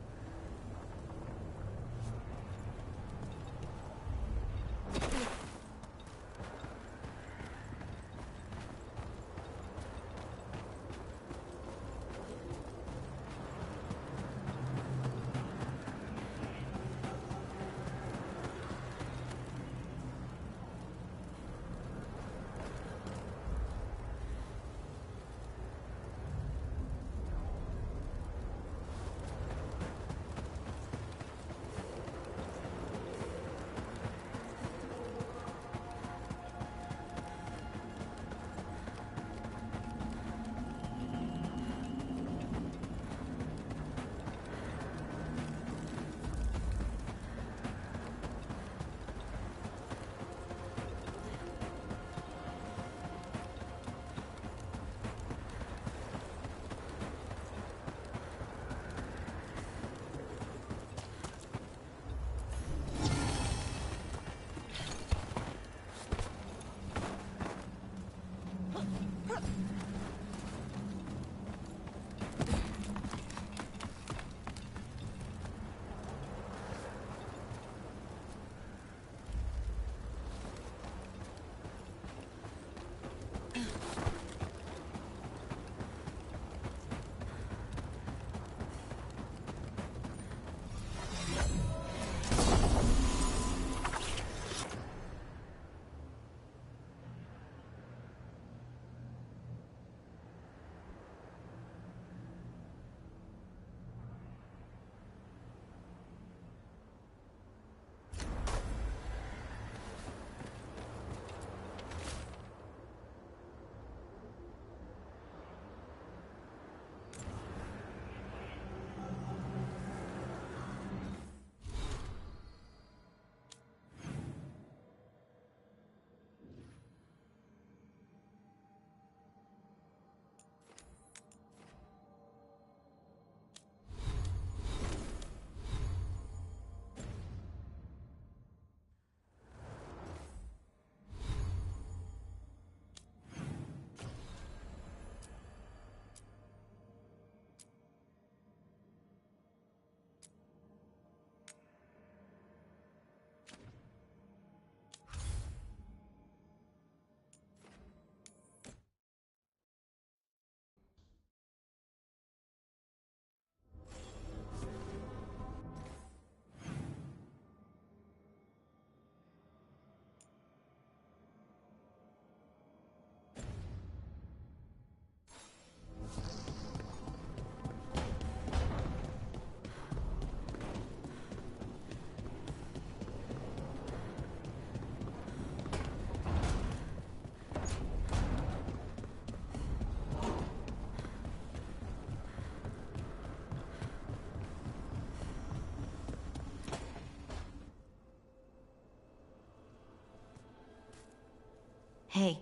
Hey,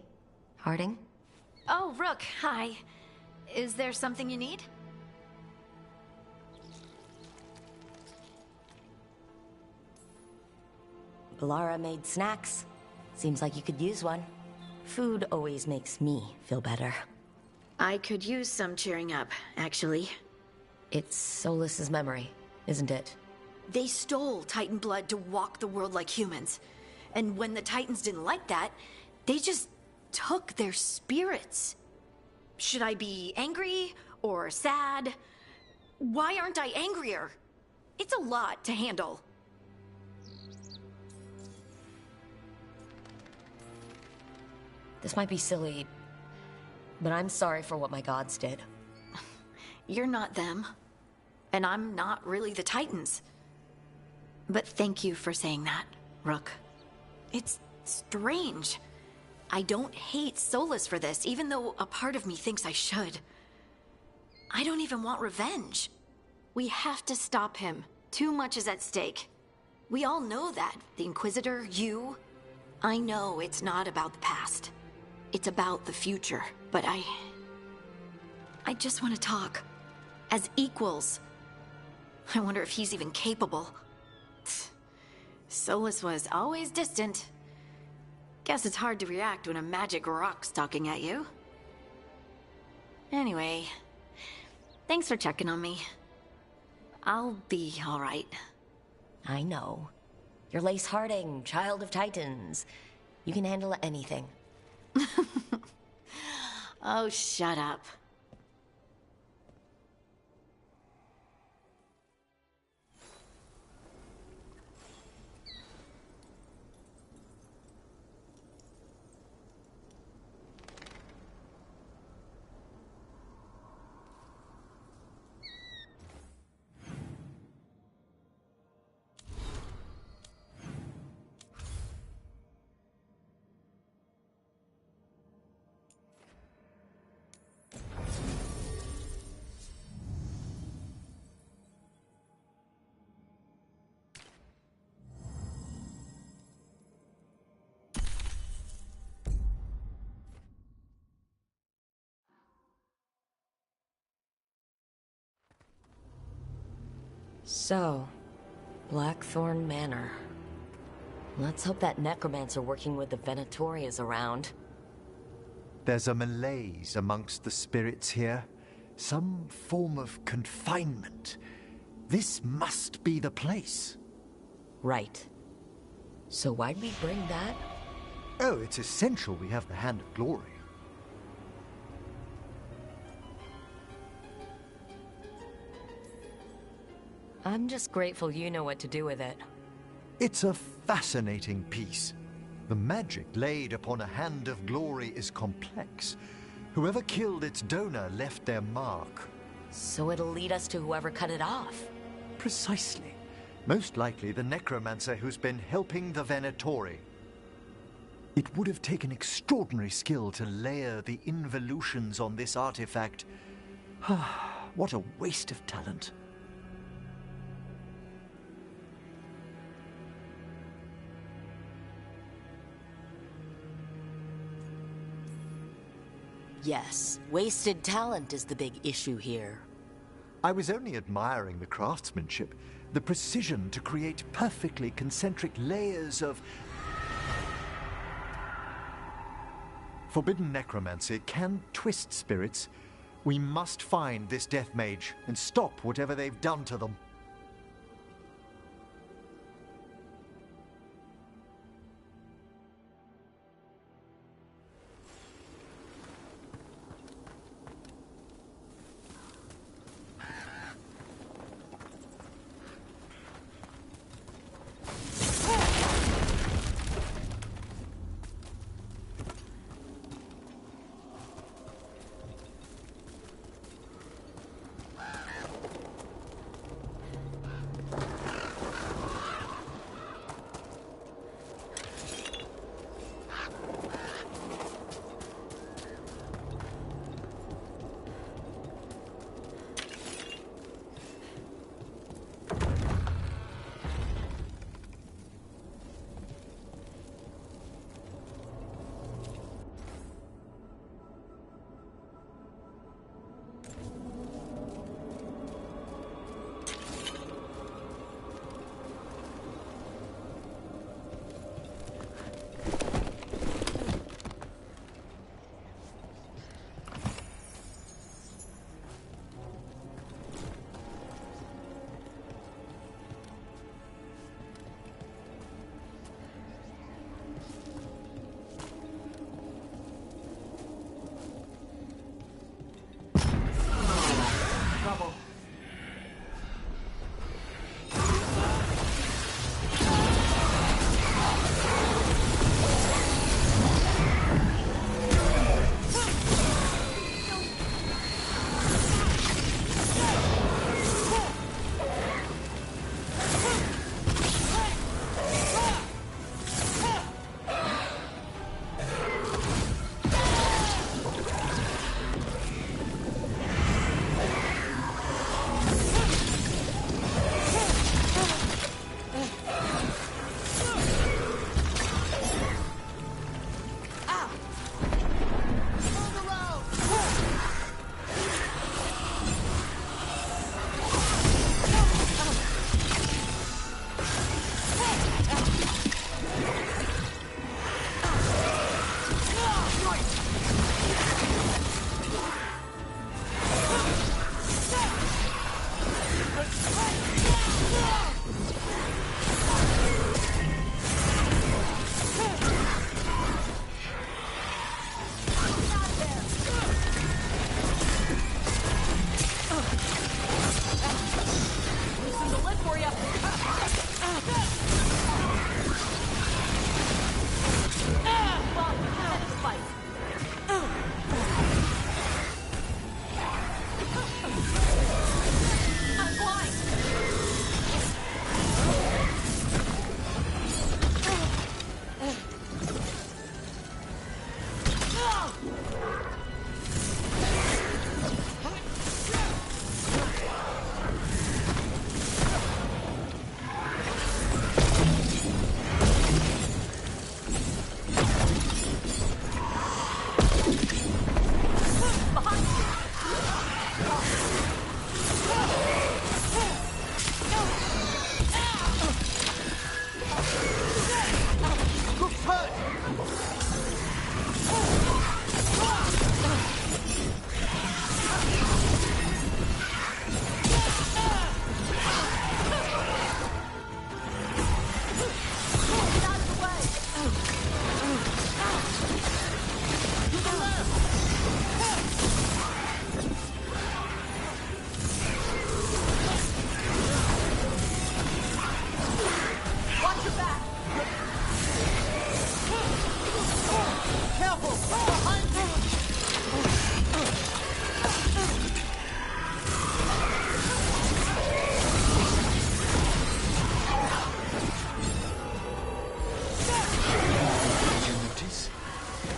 Harding? Oh, Rook, hi. Is there something you need? Lara made snacks. Seems like you could use one. Food always makes me feel better. I could use some cheering up, actually. It's Solas's memory, isn't it? They stole Titan blood to walk the world like humans. And when the Titans didn't like that, they just took their spirits. Should I be angry or sad? Why aren't I angrier? It's a lot to handle. This might be silly, but I'm sorry for what my gods did. You're not them, and I'm not really the Titans. But thank you for saying that, Rook. It's strange. I don't hate Solus for this, even though a part of me thinks I should. I don't even want revenge. We have to stop him. Too much is at stake. We all know that. The Inquisitor, you. I know it's not about the past. It's about the future, but I just want to talk. As equals. I wonder if he's even capable. Solus was always distant. Guess it's hard to react when a magic rock's talking at you. Anyway, thanks for checking on me. I'll be all right. I know. You're Lace Harding, child of Titans. You can handle anything. Oh, shut up. So, Blackthorn Manor. Let's hope that necromancer working with the Venatori is around. There's a malaise amongst the spirits here. Some form of confinement. This must be the place. Right. So why'd we bring that? Oh, it's essential we have the Hand of Glory. I'm just grateful you know what to do with it. It's a fascinating piece. The magic laid upon a Hand of Glory is complex. Whoever killed its donor left their mark. So it'll lead us to whoever cut it off. Precisely. Most likely the necromancer who's been helping the Venatori. It would have taken extraordinary skill to layer the involutions on this artifact. What a waste of talent. Yes, wasted talent is the big issue here. I was only admiring the craftsmanship, the precision to create perfectly concentric layers of forbidden necromancy can twist spirits. We must find this death mage and stop whatever they've done to them.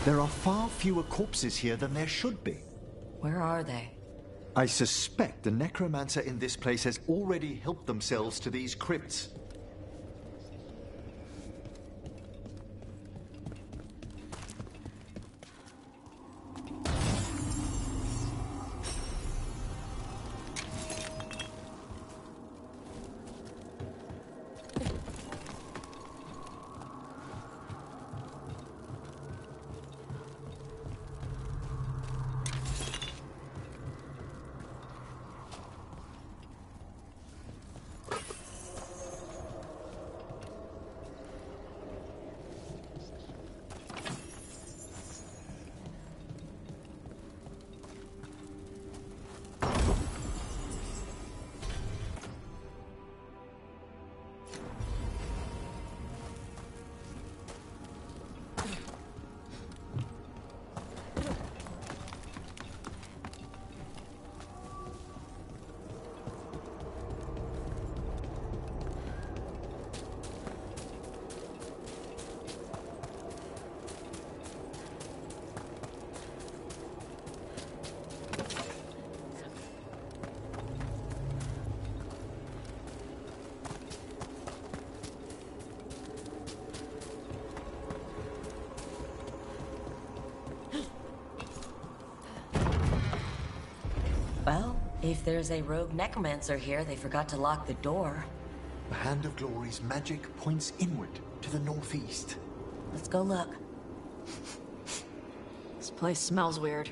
There are far fewer corpses here than there should be. Where are they? I suspect the necromancer in this place has already helped themselves to these crypts. Well, if there's a rogue necromancer here, they forgot to lock the door. The Hand of Glory's magic points inward to the northeast. Let's go look. This place smells weird.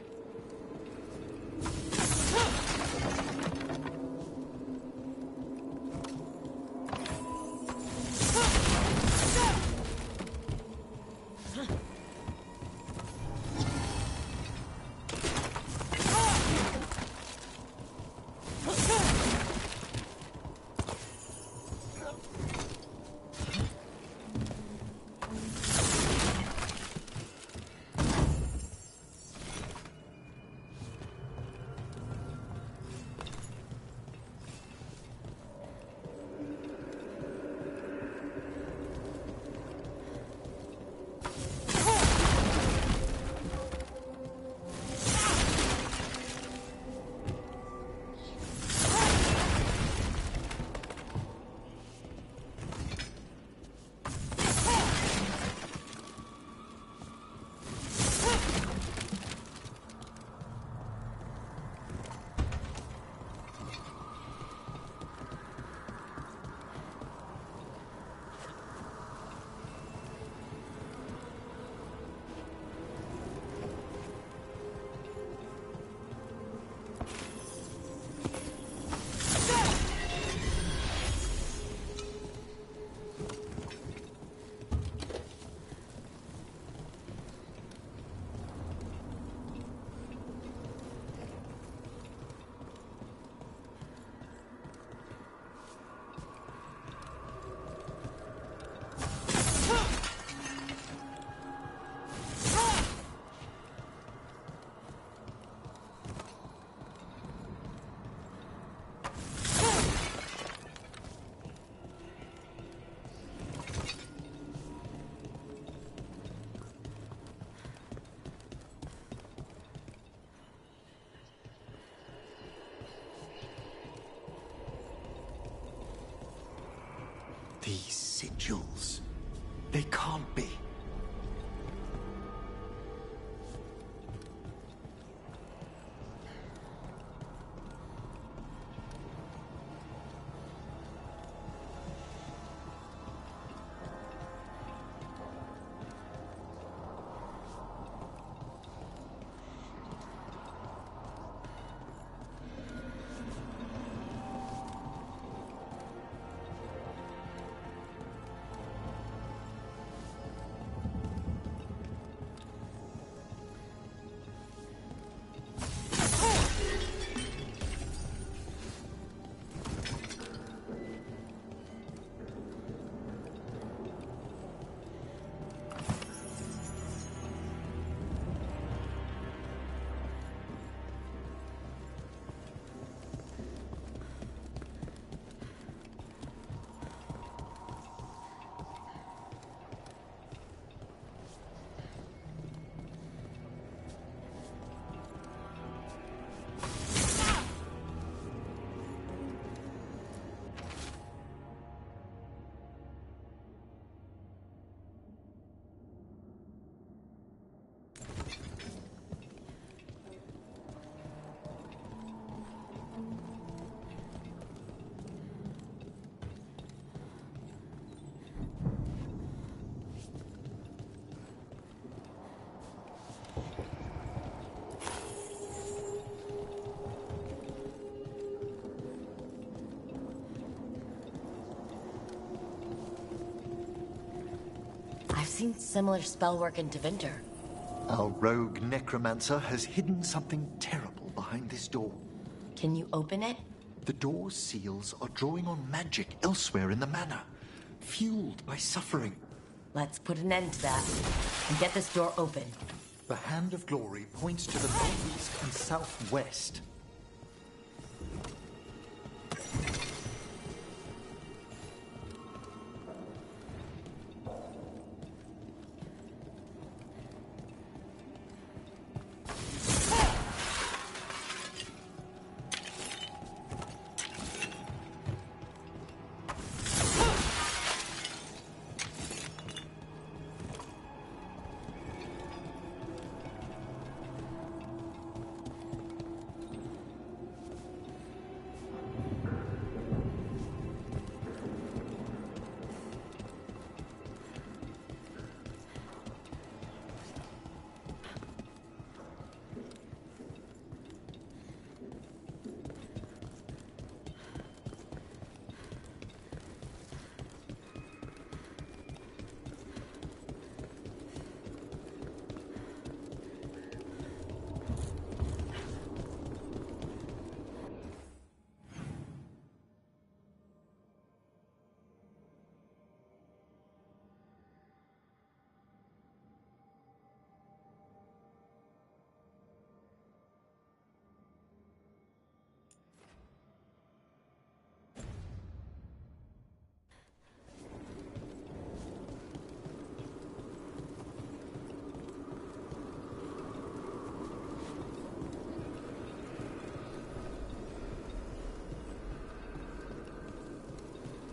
These sigils. They can't be. I've seen similar spell work in Tevinter. Our rogue necromancer has hidden something terrible behind this door. Can you open it? The door's seals are drawing on magic elsewhere in the manor, fueled by suffering. Let's put an end to that and get this door open. The Hand of Glory points to the northeast and southwest.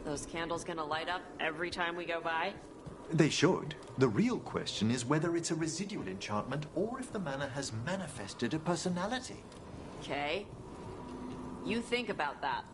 Those candles gonna light up every time we go by? They should. The real question is whether it's a residual enchantment or if the manor has manifested a personality. Okay. You think about that.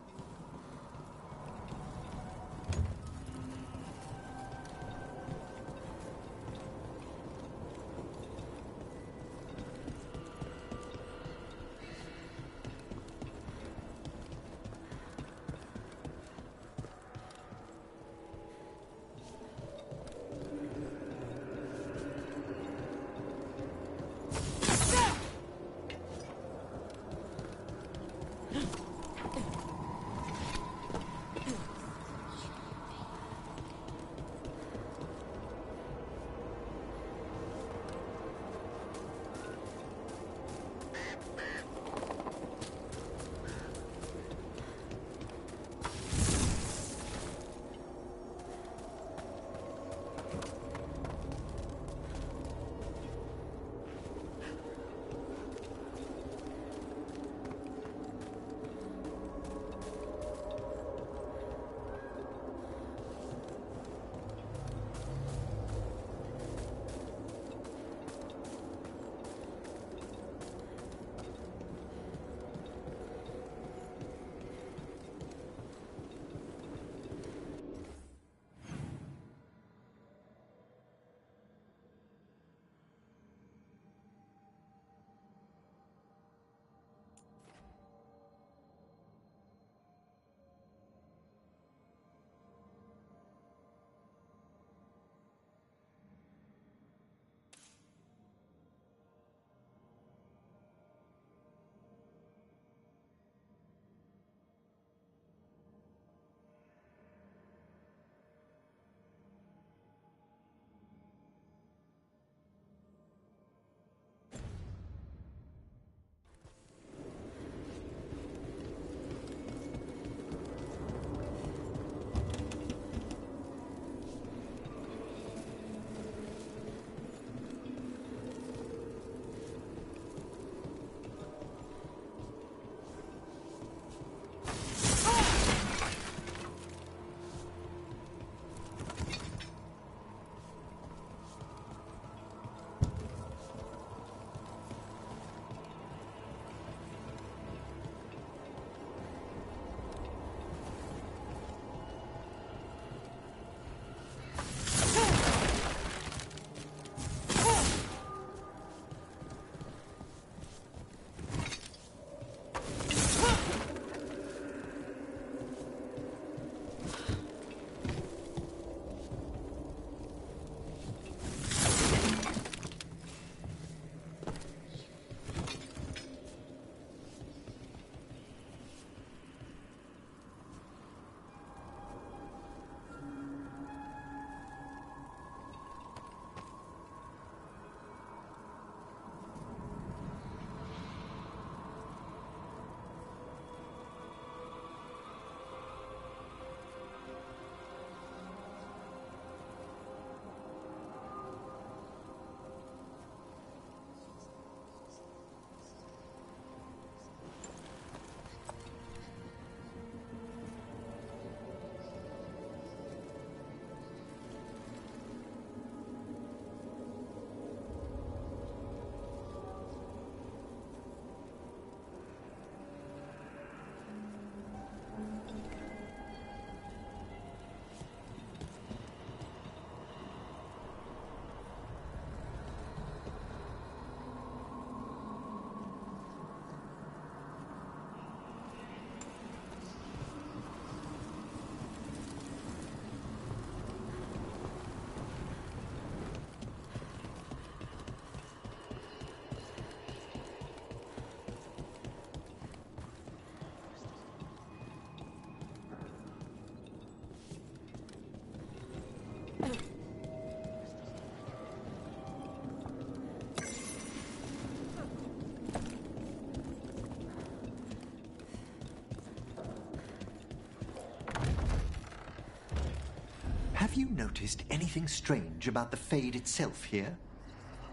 Have you noticed anything strange about the Fade itself here?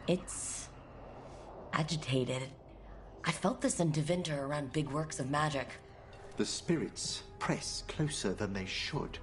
It's agitated. I felt this in Devinter around big works of magic. The spirits press closer than they should.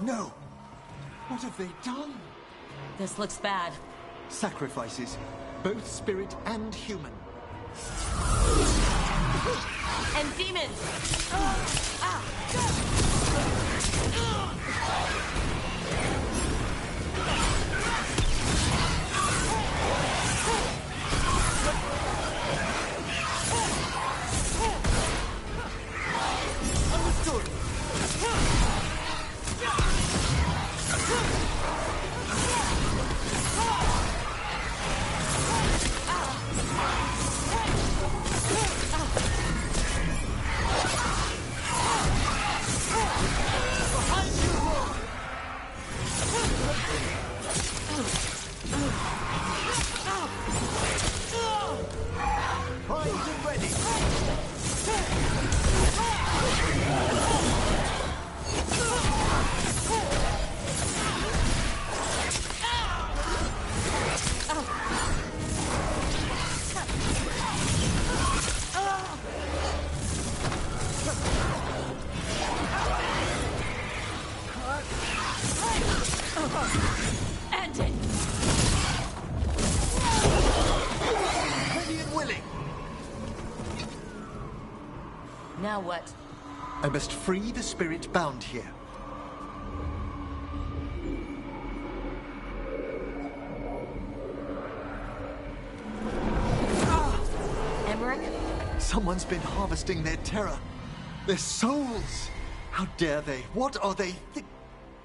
No! What have they done? This looks bad. Sacrifices, both spirit and human. And demons! Understood! End it! Ready and willing. Now what? I must free the spirit bound here. Emmerich? Someone's been harvesting their terror. Their souls! How dare they? What are they?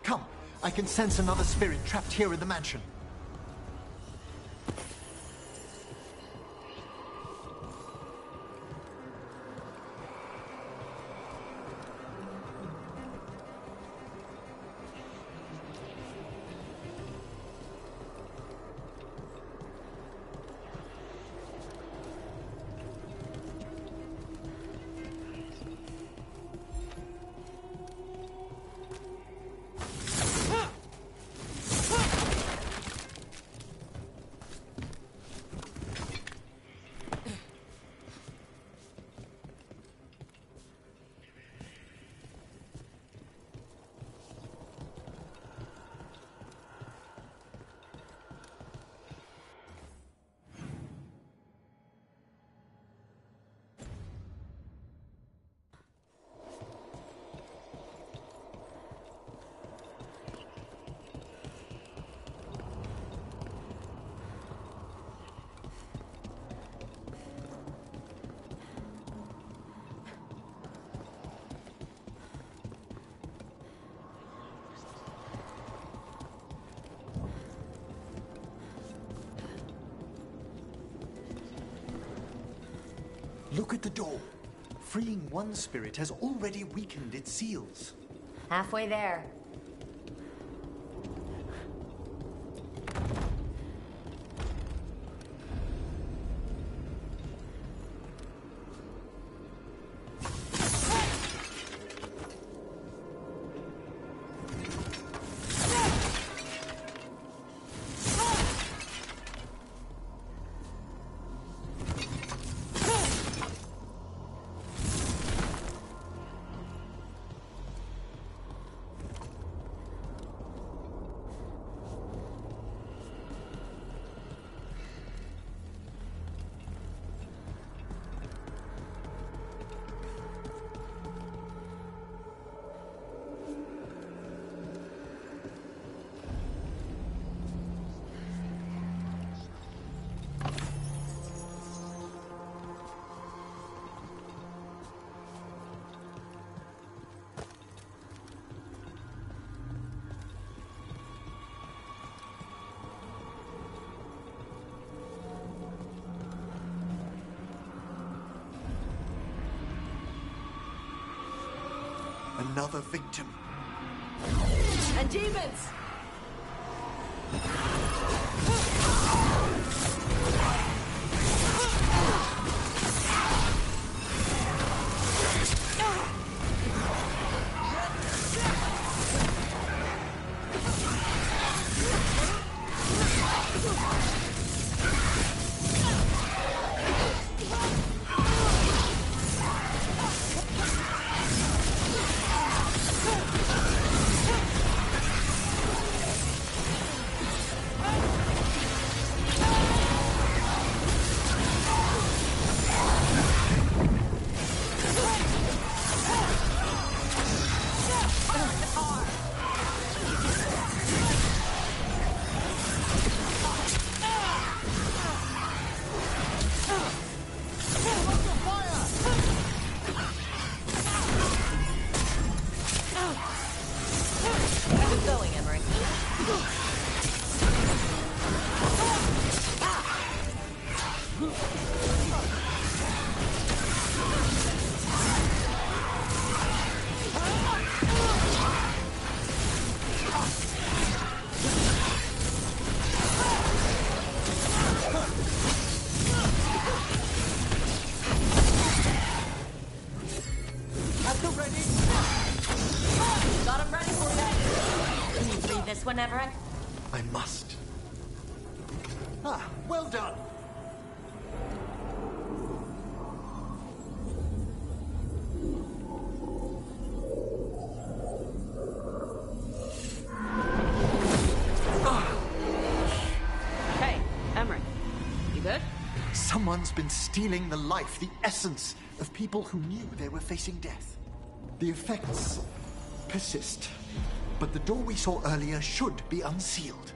Come, I can sense another spirit trapped here in the mansion. Look at the door. Freeing one spirit has already weakened its seals. Halfway there. Another victim. And demons! Whenever I must. Ah, well done. Hey, Emmerich. You good? Someone's been stealing the life, the essence of people who knew they were facing death. The effects persist. But the door we saw earlier should be unsealed.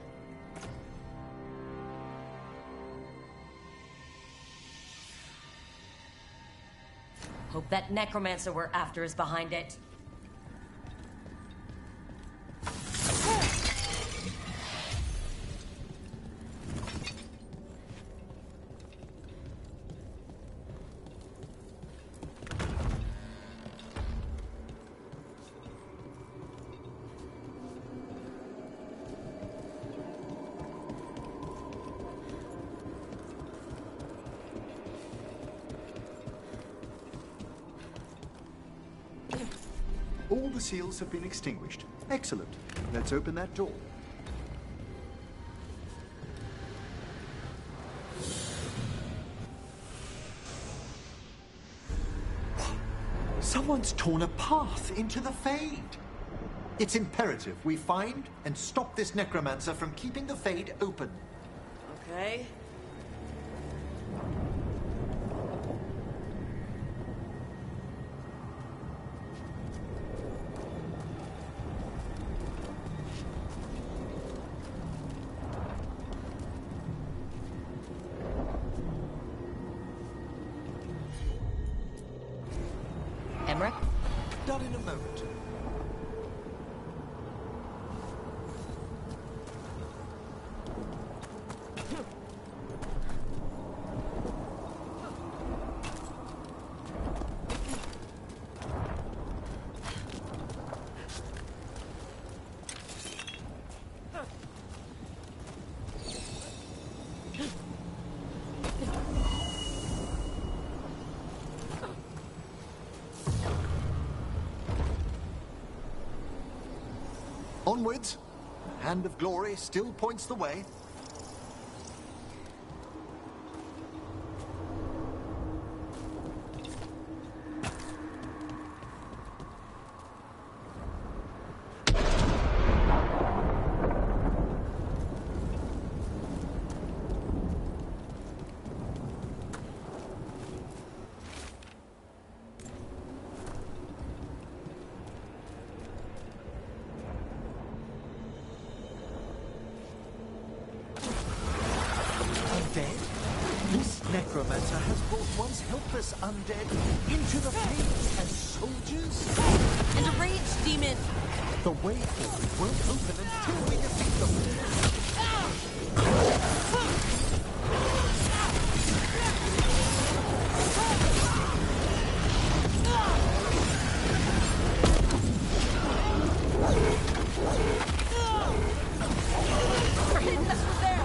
hope that necromancer we're after is behind it. All the seals have been extinguished. Excellent. Let's open that door. Someone's torn a path into the Fade. It's imperative we find and stop this necromancer from keeping the Fade open. Okay. Emmerich? Done in a moment. Onwards! Hand of Glory still points the way. Necromancer has brought once helpless undead into the faith as soldiers. And a rage demon! The way forward won't open until we defeat them. They're hitting us from there!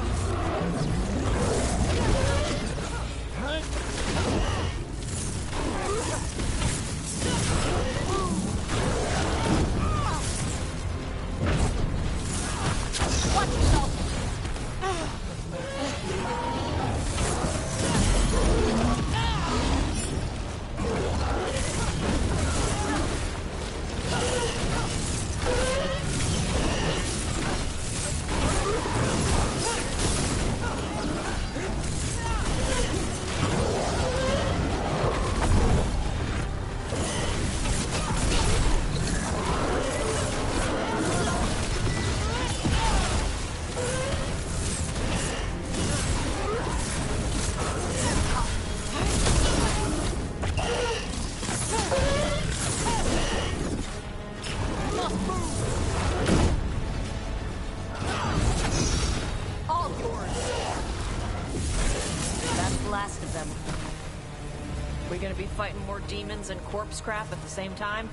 Fighting more demons and corpse crap at the same time?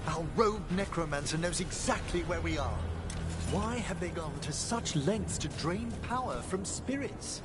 Our rogue necromancer knows exactly where we are. Why have they gone to such lengths to drain power from spirits?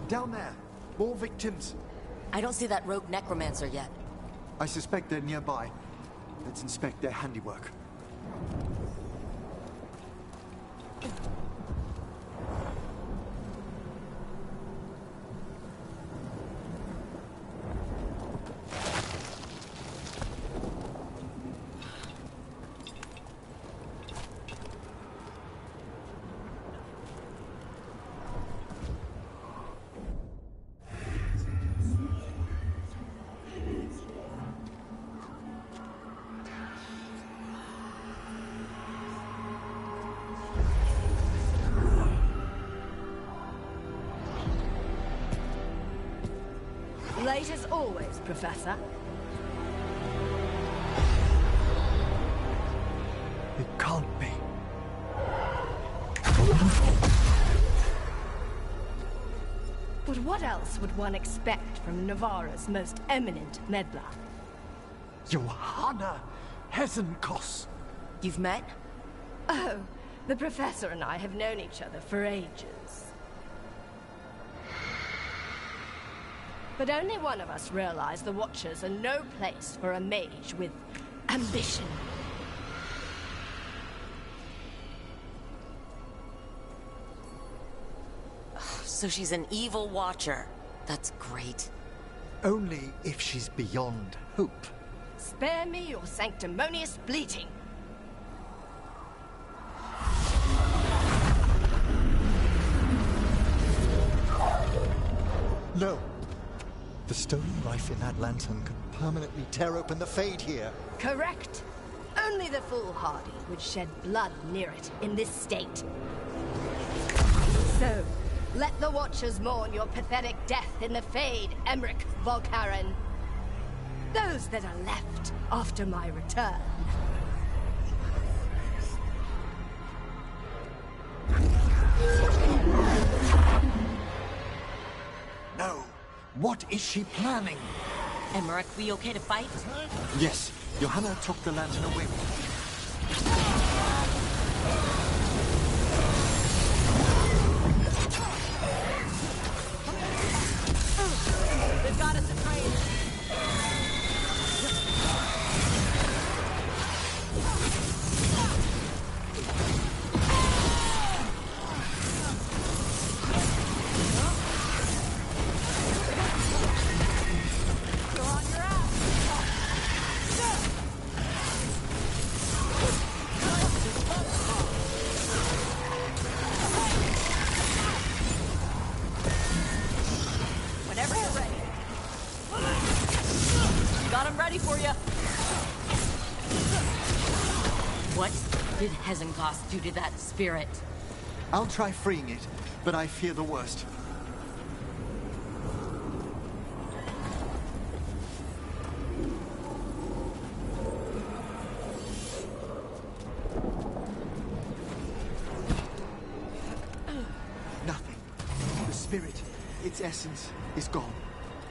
Down there. More victims. I don't see that rogue necromancer yet. I suspect they're nearby. Let's inspect their handiwork. Late as always, Professor. It can't be. But what else would one expect from Navarra's most eminent meddler? Johanna Hesenkos. You've met? Oh, the Professor and I have known each other for ages. But only one of us realized the Watchers are no place for a mage with ambition. So she's an evil Watcher. That's great. Only if she's beyond hope. Spare me your sanctimonious bleating. No. The stolen life in that lantern could permanently tear open the Fade here. Correct. Only the foolhardy would shed blood near it in this state. So, let the Watchers mourn your pathetic death in the Fade, Emmerich Volkaren. Those that are left after my return. No. What is she planning? Emmerich, we okay to fight? Yes. Johanna took the lantern away with her. They've got us afraid. Whenever you're ready. Got him ready for you. What did Hesenkos do to that spirit? I'll try freeing it, but I fear the worst. Nothing. The spirit, its essence, is gone.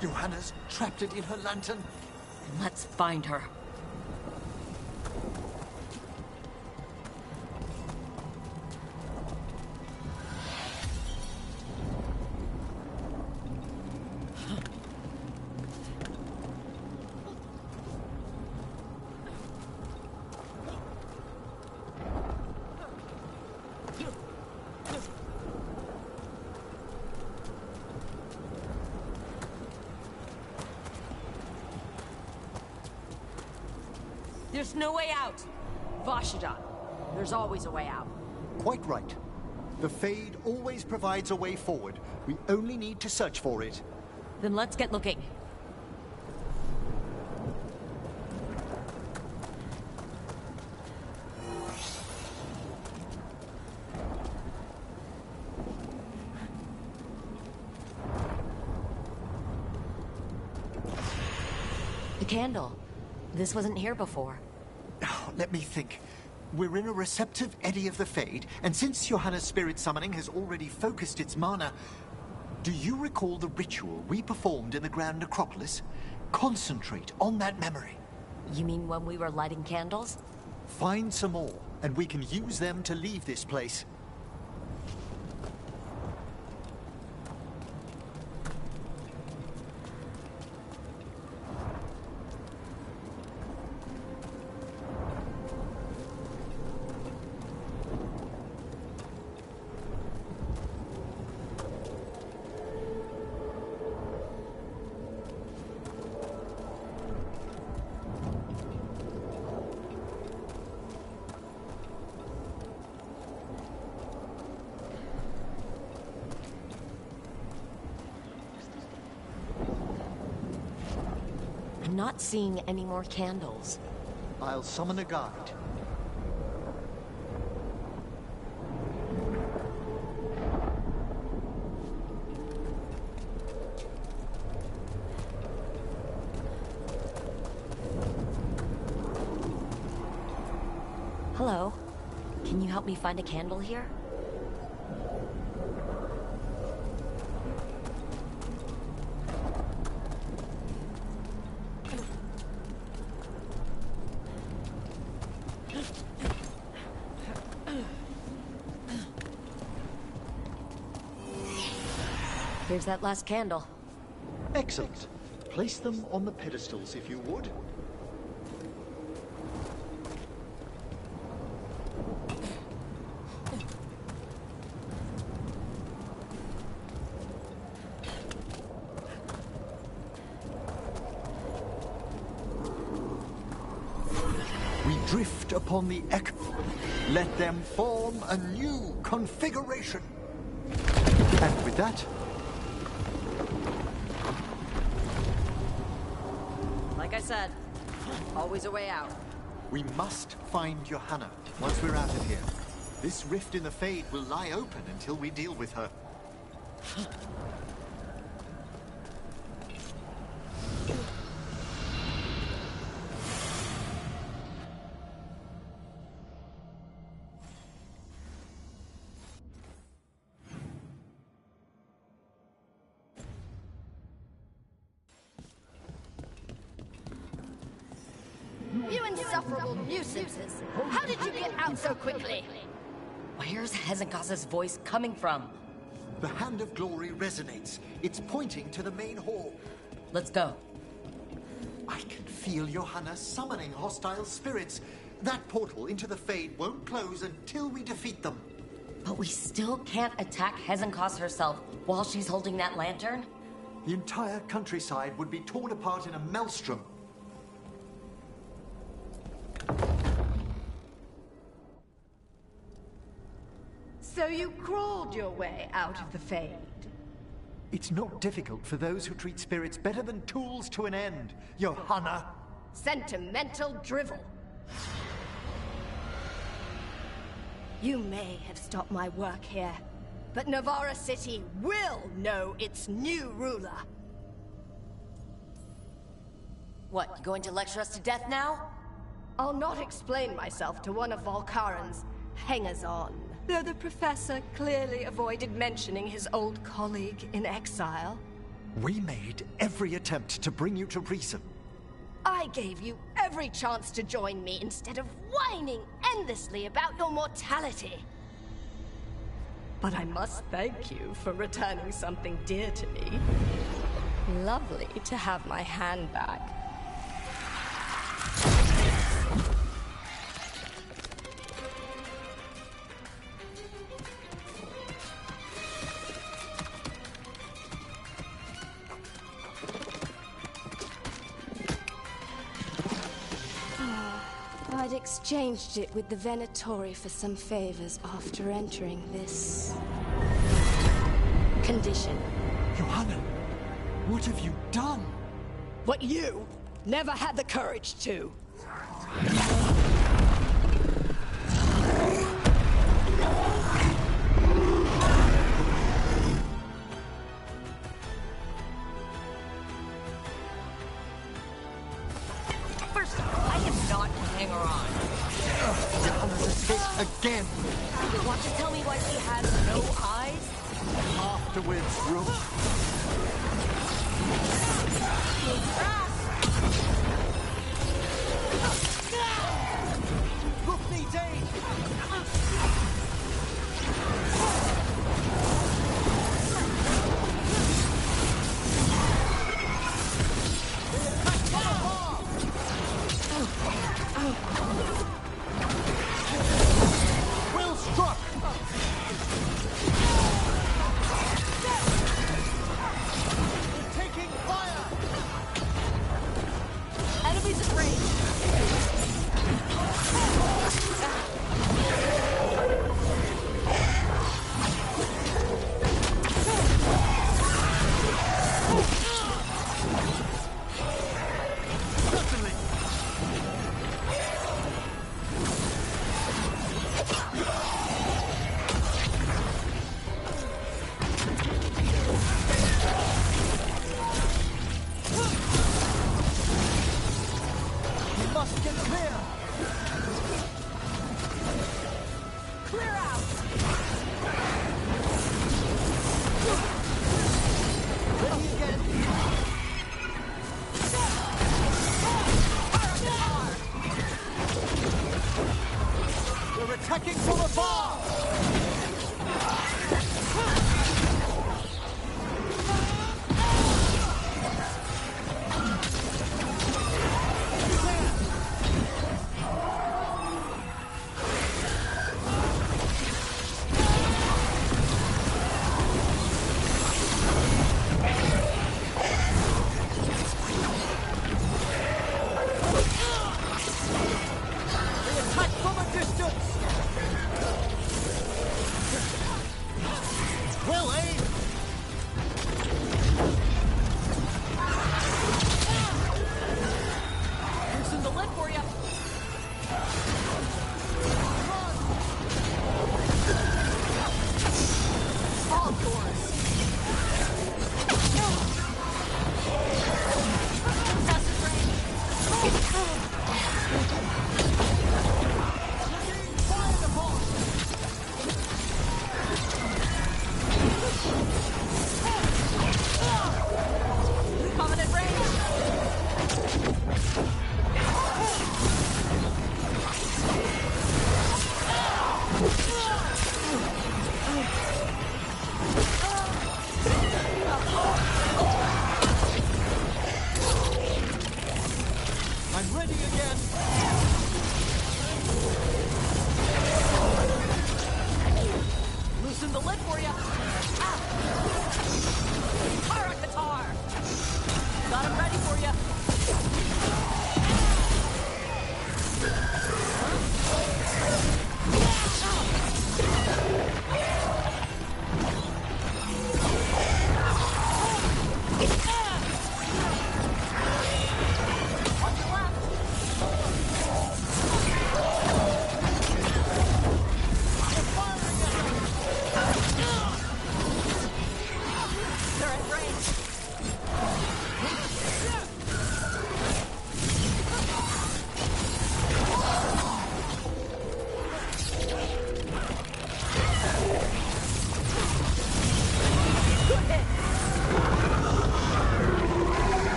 Johanna's trapped it in her lantern. Let's find her. There's no way out. Vashadan, there's always a way out. Quite right. The Fade always provides a way forward. We only need to search for it. Then let's get looking. The candle. This wasn't here before. Oh, let me think. We're in a receptive eddy of the Fade, and since Johanna's spirit summoning has already focused its mana, do you recall the ritual we performed in the Grand Necropolis? Concentrate on that memory. You mean when we were lighting candles? Find some more, and we can use them to leave this place. I'm not seeing any more candles. I'll summon a guide. Hello. Can you help me find a candle here? Here's that last candle. Excellent. Place them on the pedestals, if you would. We drift upon the echo. Let them form a new configuration. And with that, Like I said, always a way out. we must find Johanna once we're out of here. This rift in the Fade will lie open until we deal with her. You insufferable nuisances! How did you get out so quickly? Where's Hezekiah's voice coming from? The Hand of Glory resonates. It's pointing to the main hall. Let's go. I can feel Johanna summoning hostile spirits. That portal into the Fade won't close until we defeat them. But we still can't attack Hezekiah herself while she's holding that lantern? The entire countryside would be torn apart in a maelstrom. So you crawled your way out of the Fade? It's not difficult for those who treat spirits better than tools to an end, Johanna. Sentimental drivel. You may have stopped my work here, but Navarra City will know its new ruler. What, you going to lecture us to death now? I'll not explain myself to one of Volkaren's hangers-on. Though the professor clearly avoided mentioning his old colleague in exile. We made every attempt to bring you to reason. I gave you every chance to join me instead of whining endlessly about your mortality. But I must thank you for returning something dear to me. Lovely to have my hand back. I'd exchanged it with the Venatori for some favors after entering this condition. Johanna, what have you done? What you never had the courage to. First of all, I am not a hanger-on. Johanna's escaped again. You want to tell me why she has no eyes? Afterwards, Rook. Rook needs aid. Well struck! Taking fire! Enemies at range.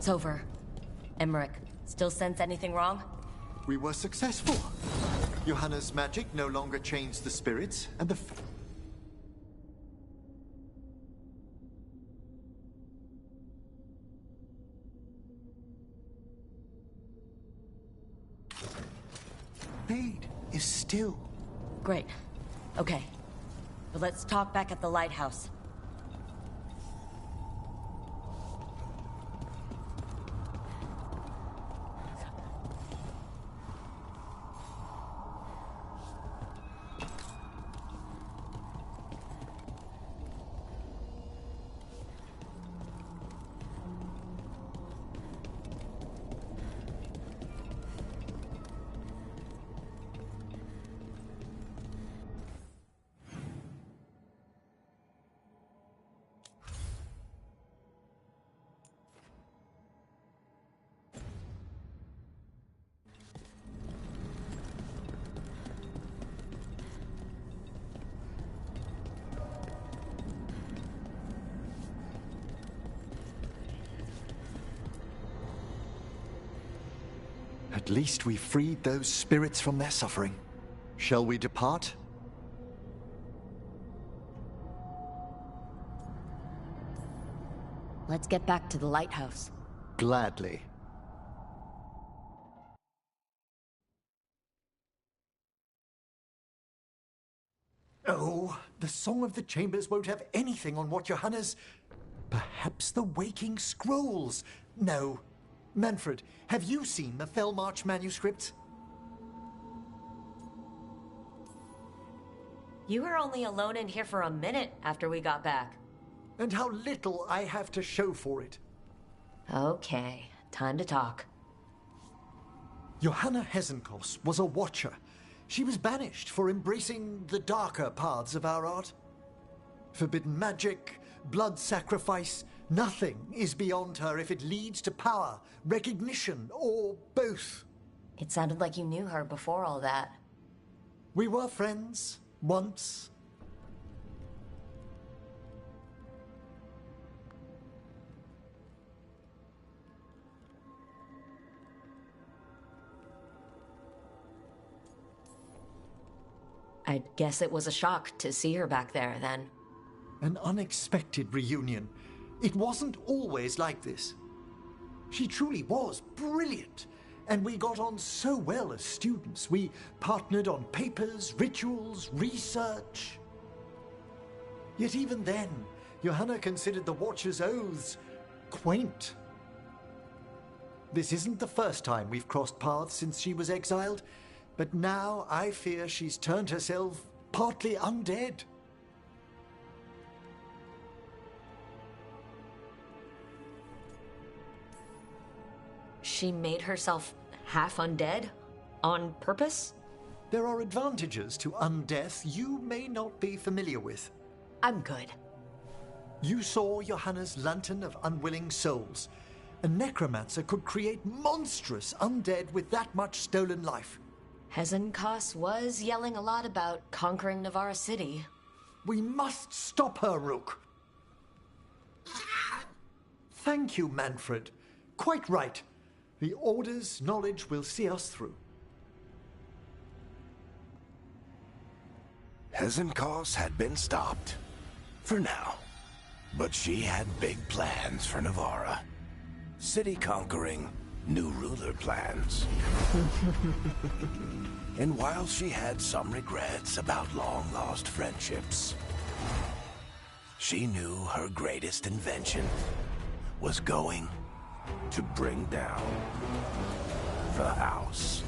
It's over. Emmerich, still sense anything wrong? We were successful. Johanna's magic no longer changed the spirits, and the... Fade is still. Great. Okay. But let's talk back at the lighthouse. At least we freed those spirits from their suffering. Shall we depart? Let's get back to the lighthouse. Gladly. Oh, the Song of the Chambers won't have anything on what Johanna's... Perhaps the Waking Scrolls? No. Manfred, have you seen the Fellmarch manuscripts? You were only alone in here for a minute after we got back. And how little I have to show for it. Okay, time to talk. Johanna Hesenkos was a watcher. She was banished for embracing the darker paths of our art. Forbidden magic, blood sacrifice, nothing is beyond her if it leads to power, recognition, or both. It sounded like you knew her before all that. We were friends, once. I guess it was a shock to see her back there, then. An unexpected reunion. It wasn't always like this. She truly was brilliant, and we got on so well as students. We partnered on papers, rituals, research. Yet even then, Johanna considered the Watcher's oaths quaint. This isn't the first time we've crossed paths since she was exiled, but now I fear she's turned herself partly undead. She made herself half undead? On purpose? There are advantages to undeath you may not be familiar with. I'm good. You saw Johanna's Lantern of Unwilling Souls. A necromancer could create monstrous undead with that much stolen life. Hesenkos was yelling a lot about conquering Navarra City. We must stop her, Rook. Thank you, Manfred. Quite right. The Order's knowledge will see us through. Hesenkos had been stopped. For now. But she had big plans for Navarra. City conquering, new ruler plans. And while she had some regrets about long-lost friendships, she knew her greatest invention was going to bring down the house.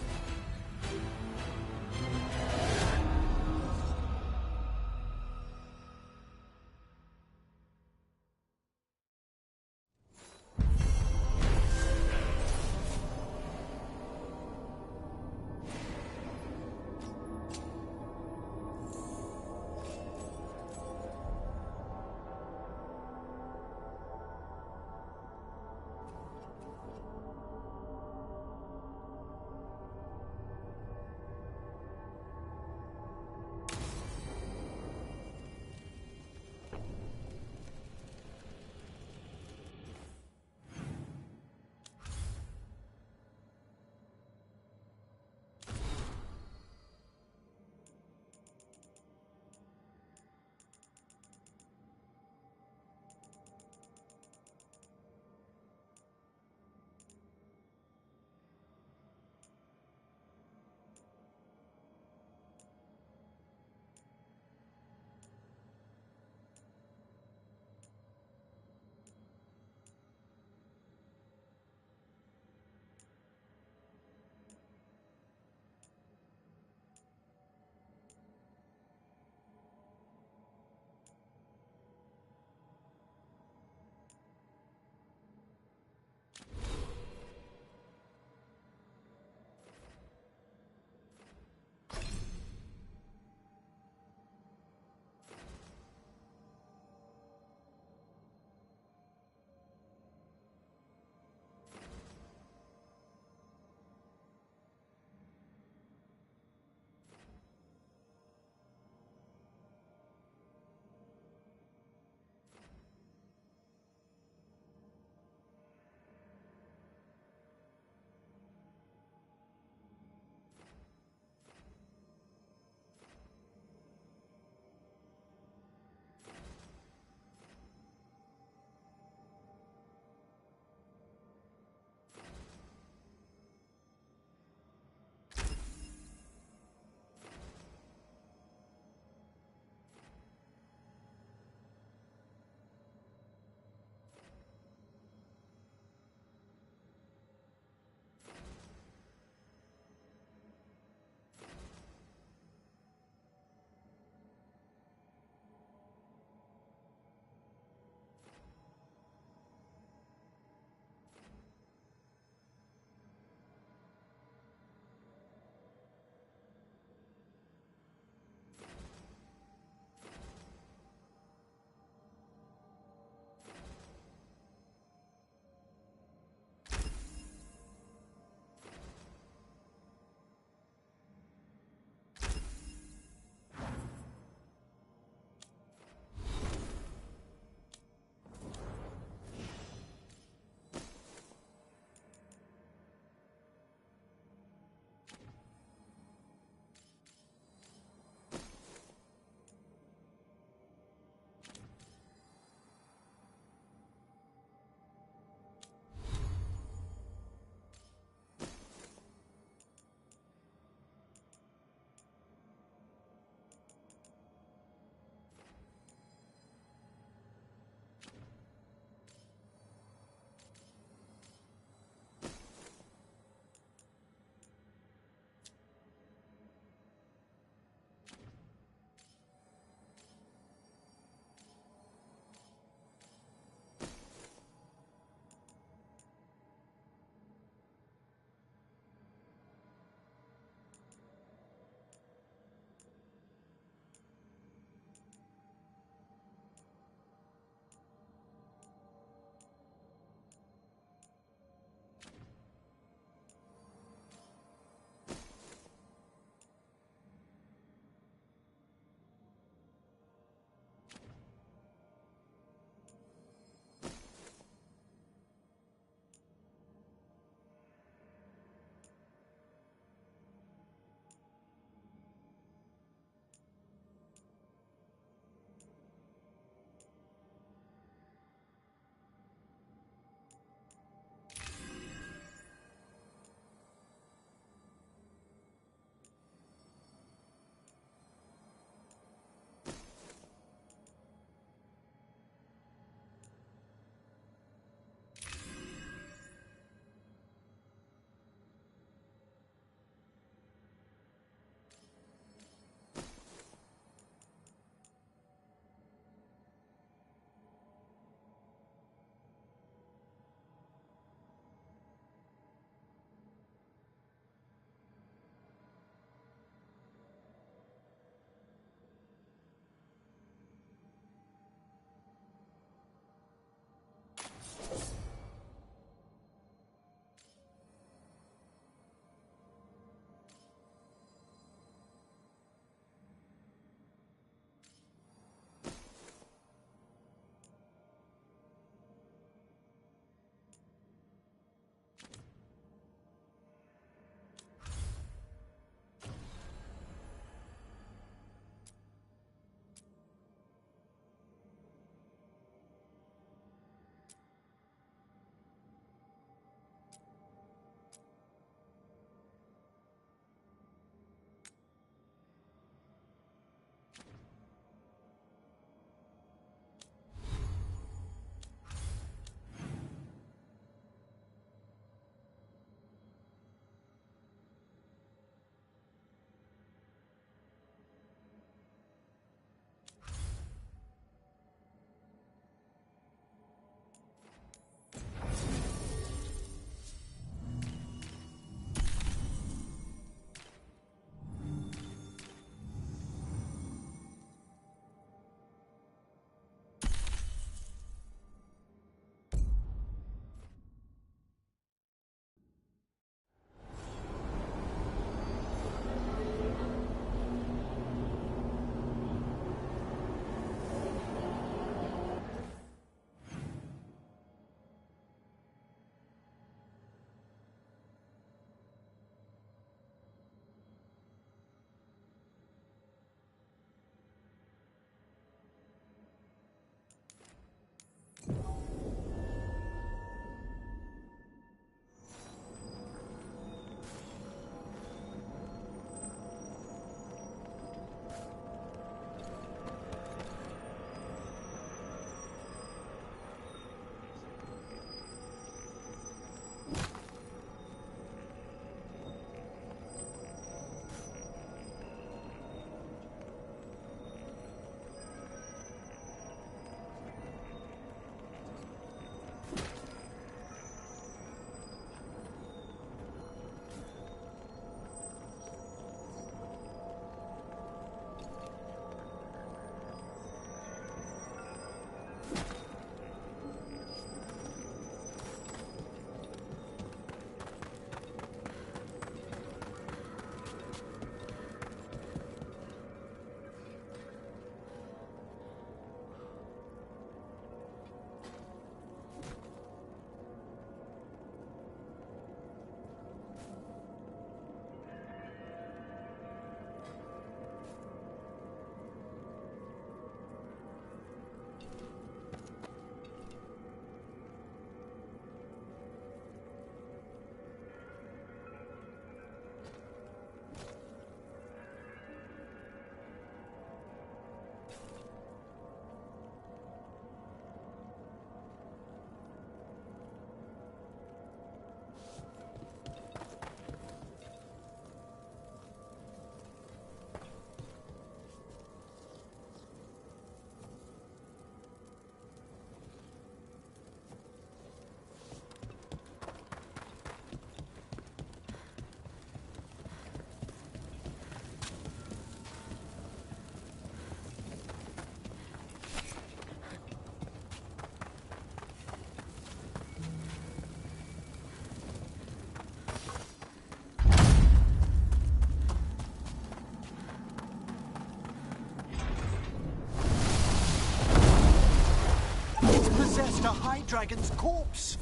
just a High Dragon's corpse.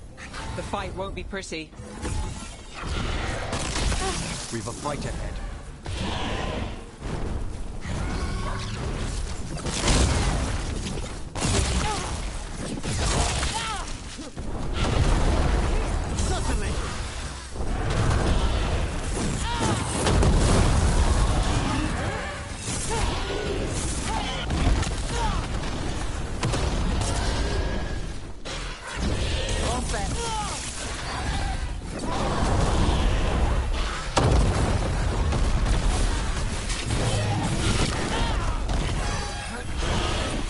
The fight won't be pretty. We've a fight ahead.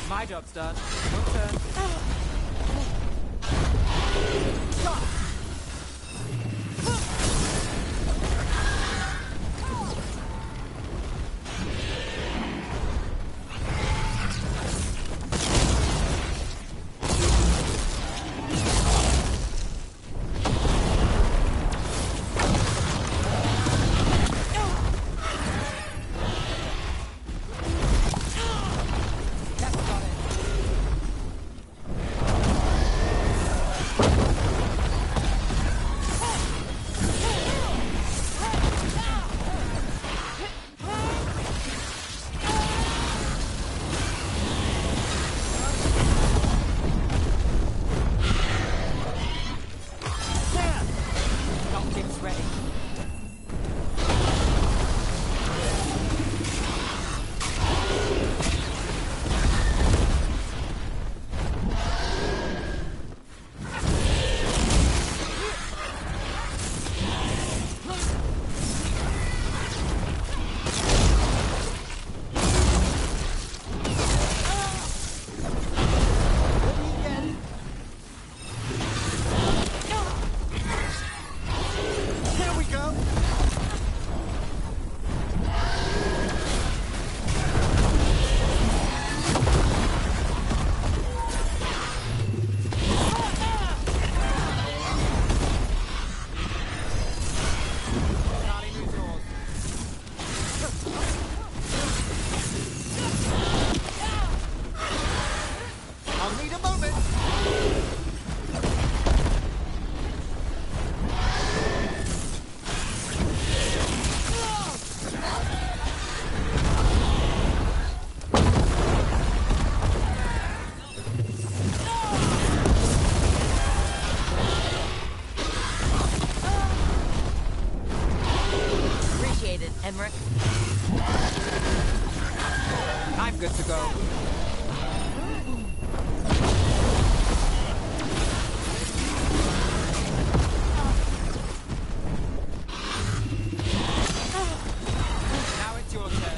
My job's done. Your turn. Emmerich. I'm good to go. Now it's your turn.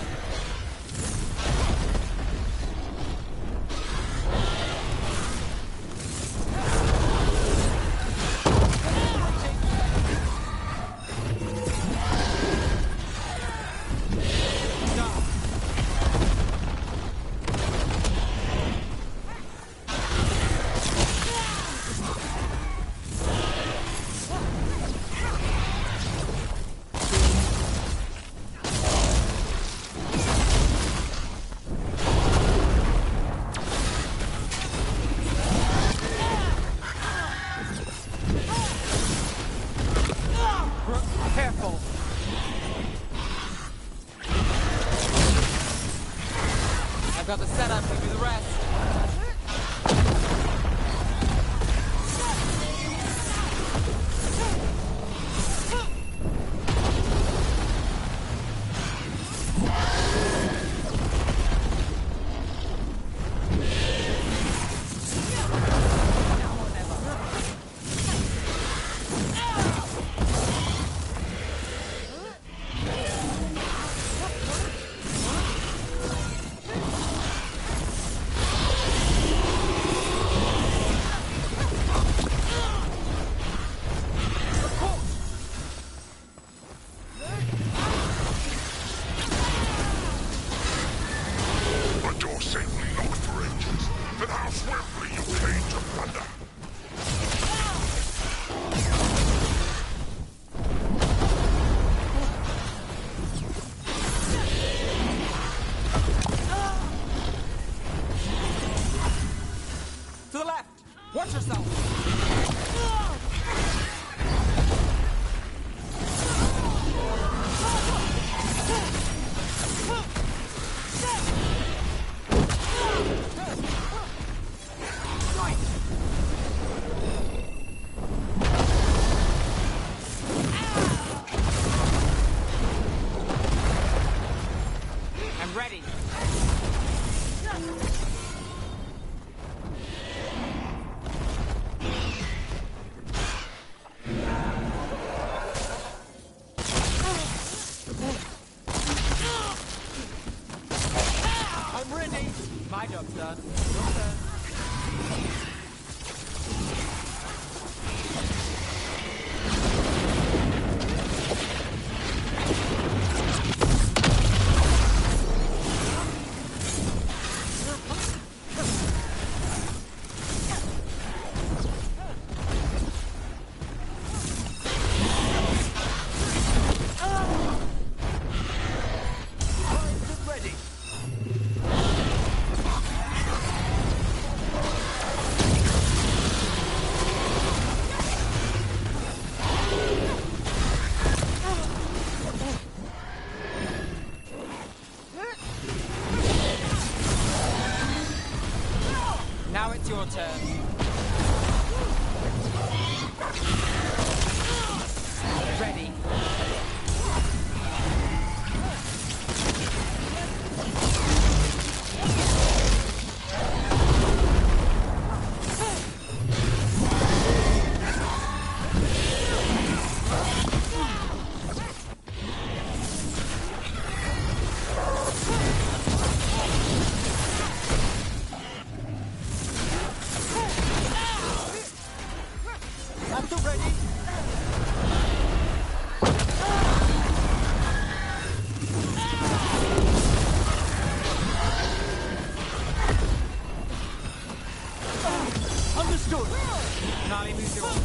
Careful. I've got the setup to do the rest. ready. I'm ready. My job's done. Your turn. Now it's your turn. Ready. I'm too ready. Understood. Nali moves yours.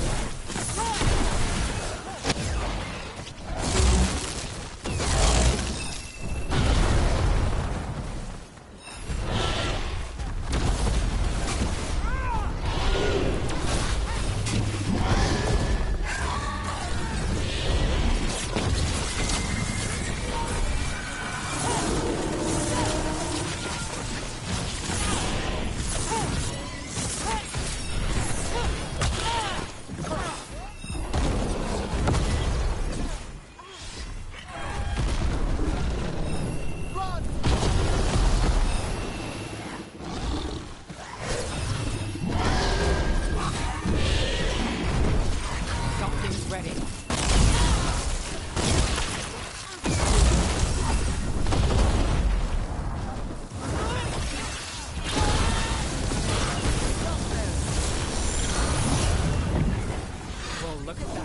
Something's ready. Well, look at that.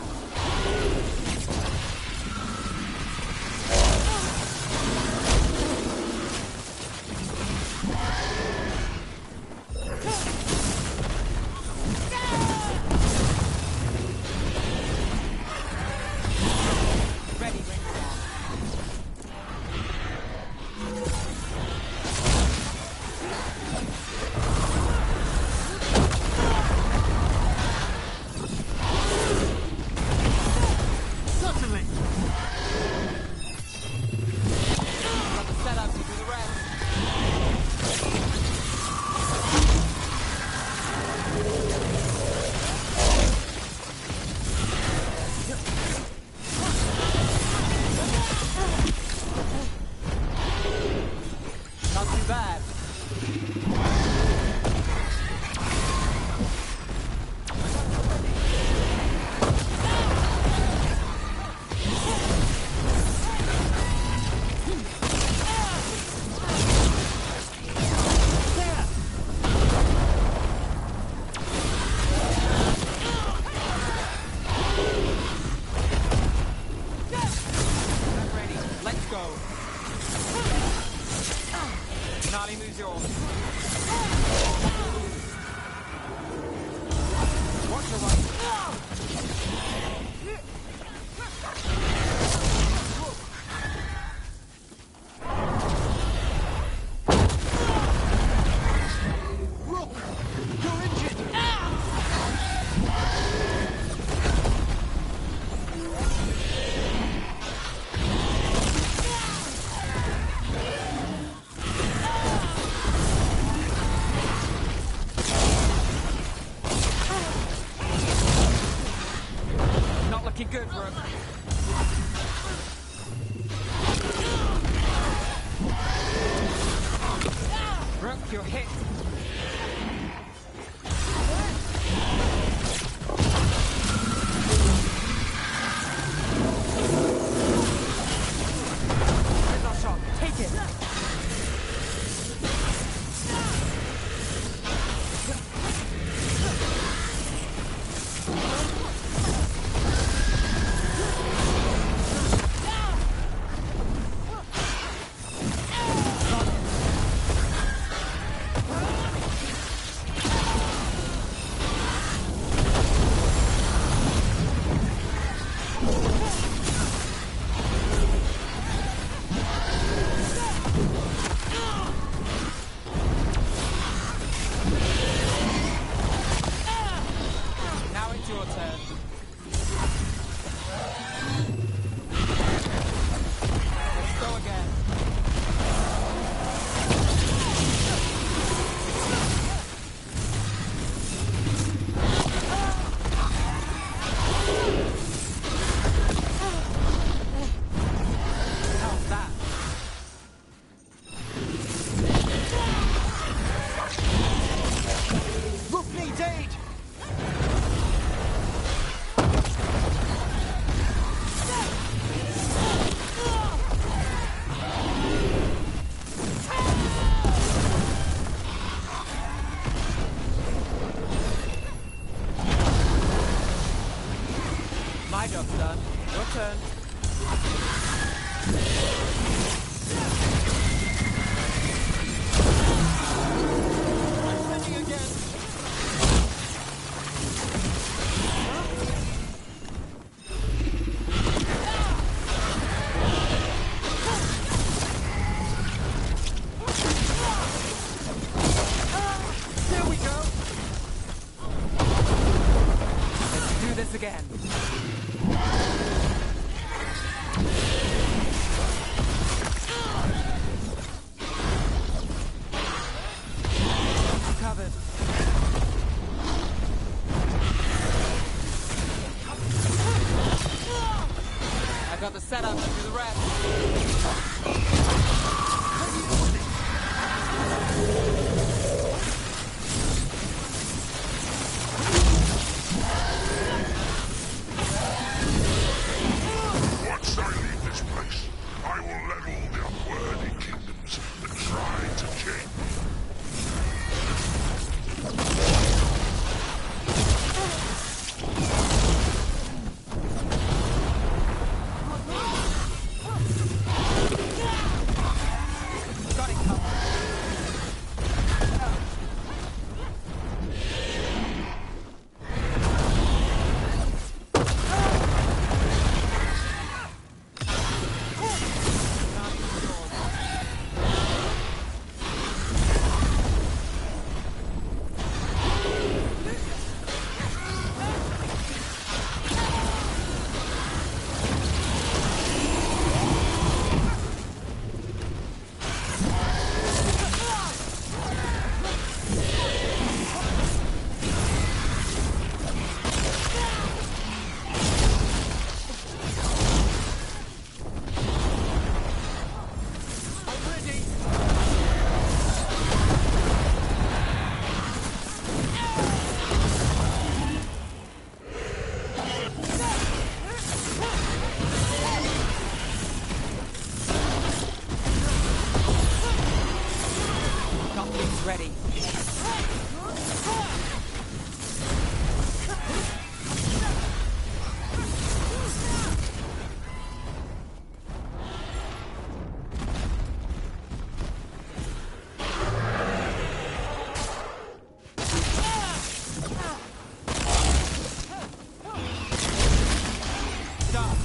Ready, certainly. Got the setup to do the rest. Not too bad. I'm ready. Let's go. Nali moves yours. Watch the right. Rook, you're injured. if you're hit. Here's our shot. Take it. My job's done. Your turn. I'm sending again. Here we go. Let's do this again. Covered. I got the setup to do the rest. Once I leave this place, I will level the unworthy kingdoms that try to chain me. Got it covered. Something's ready. Stop.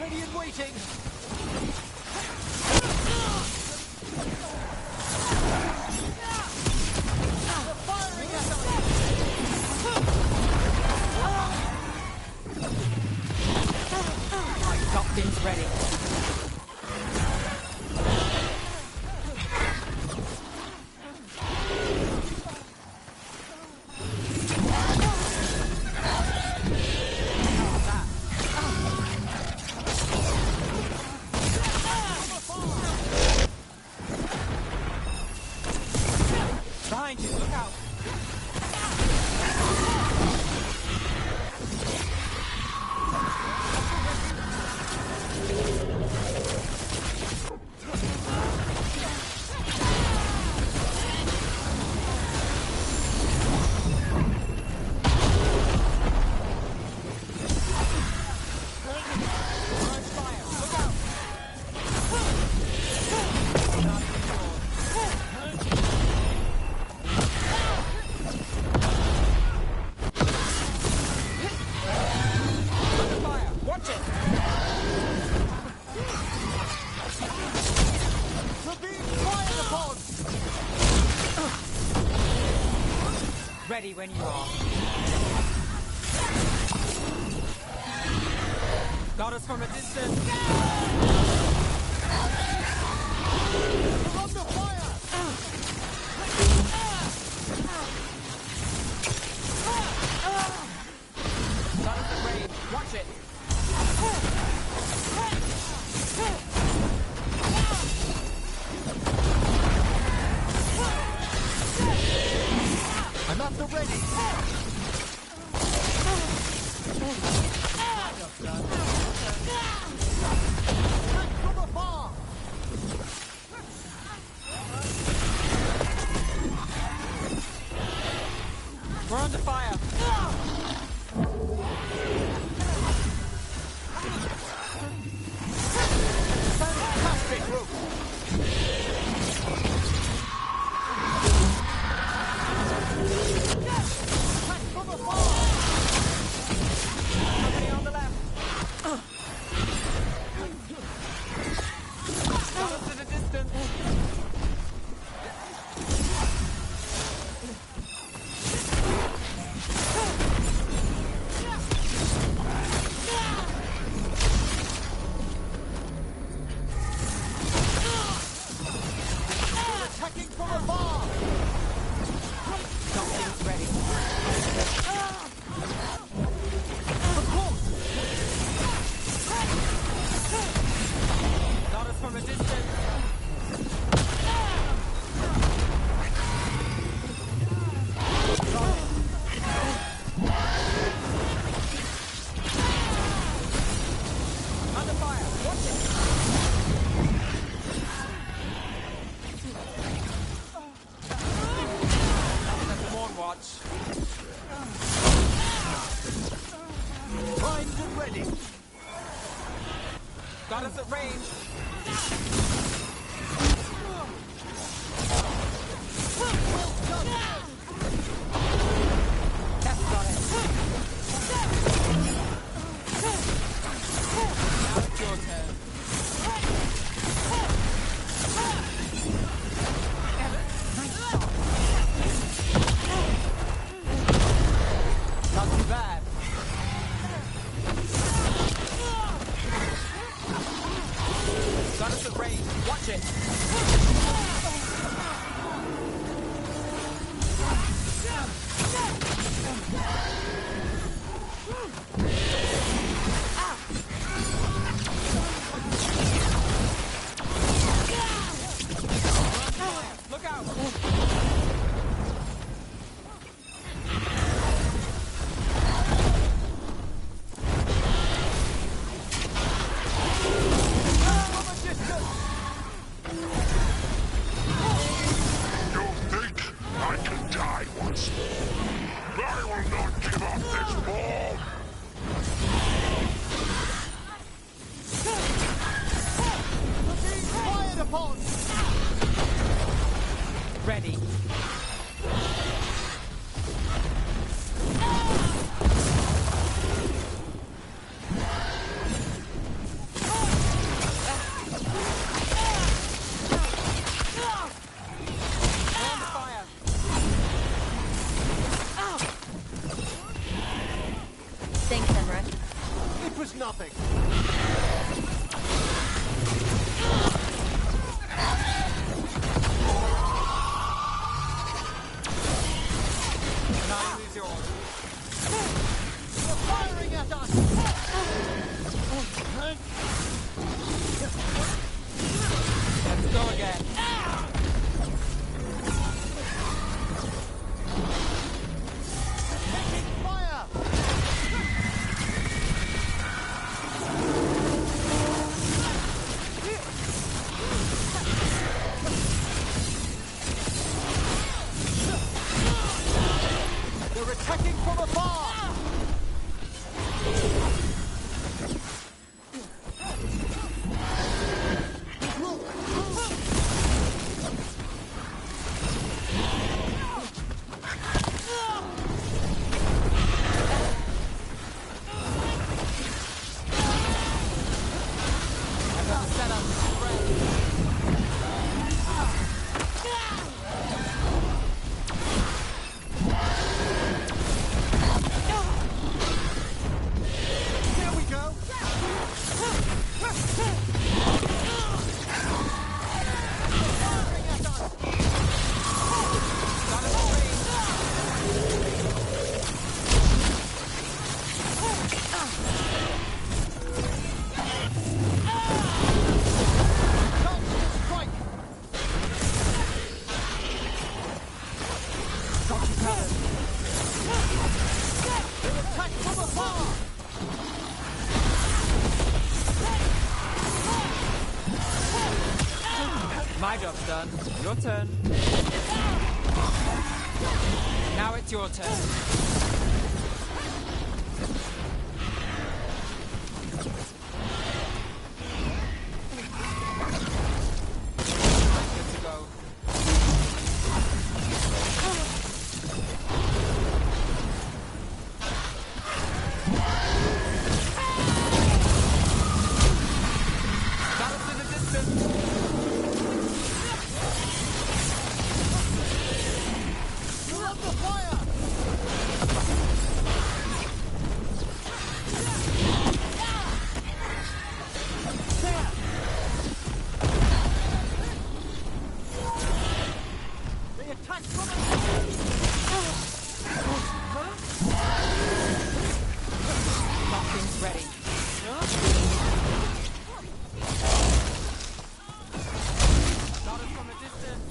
ready and waiting. Got things ready. Behind you, look out. Ready when you are. Got us from a distance. We're under fire! Got us at range. Watch it. I'm at the ready. From afar. We're under fire. Fantastic rope. Company on the left. Got us at a distance. They're attacking from afar. Something's ready. Got us from a distance. Under fire. Watch it. That's the morn watch. Primed and ready. Got us at range. That's got it. Now it's your turn. Not too bad. Got us at range. Watch it. Look out. From a distance. nothing. Now you lose yours. They're firing at us! Let's go again. Taking fire! They're attacking from afar! Here we go! My job's done. Your turn. Now it's your turn. Good to go. Battles in the distance. Love the fire! There! They attack from Something's ready. Got it from a distance.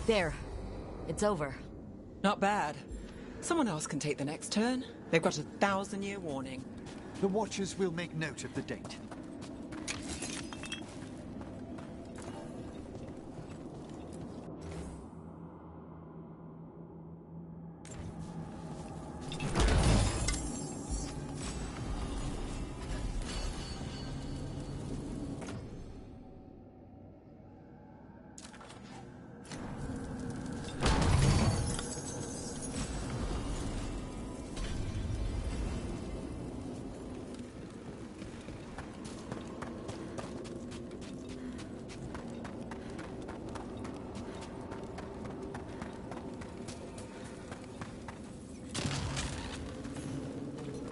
There. It's over. Not bad. Someone else can take the next turn. They've got a 1,000-year warning. The Watchers will make note of the date.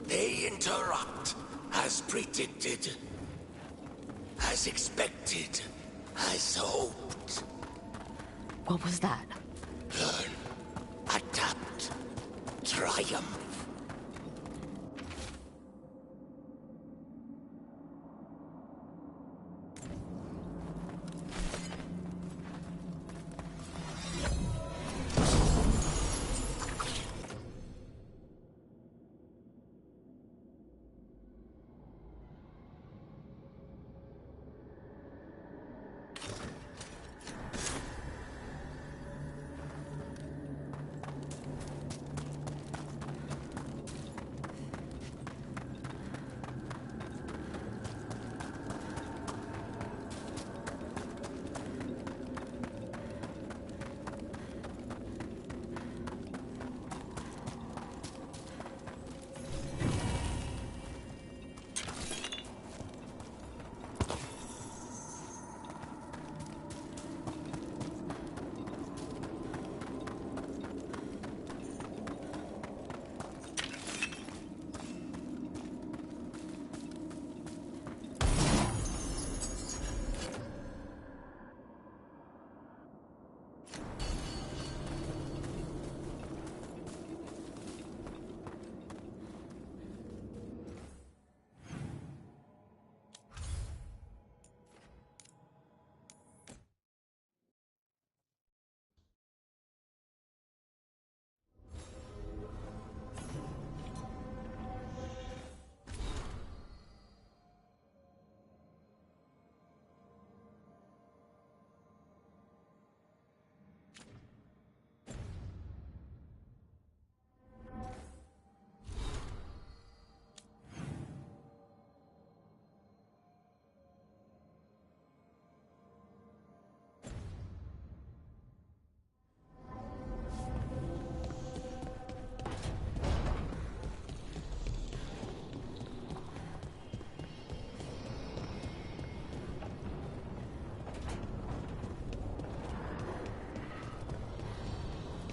They interrupt, as predicted, as expected, as hoped. What was that? Learn, adapt, triumph.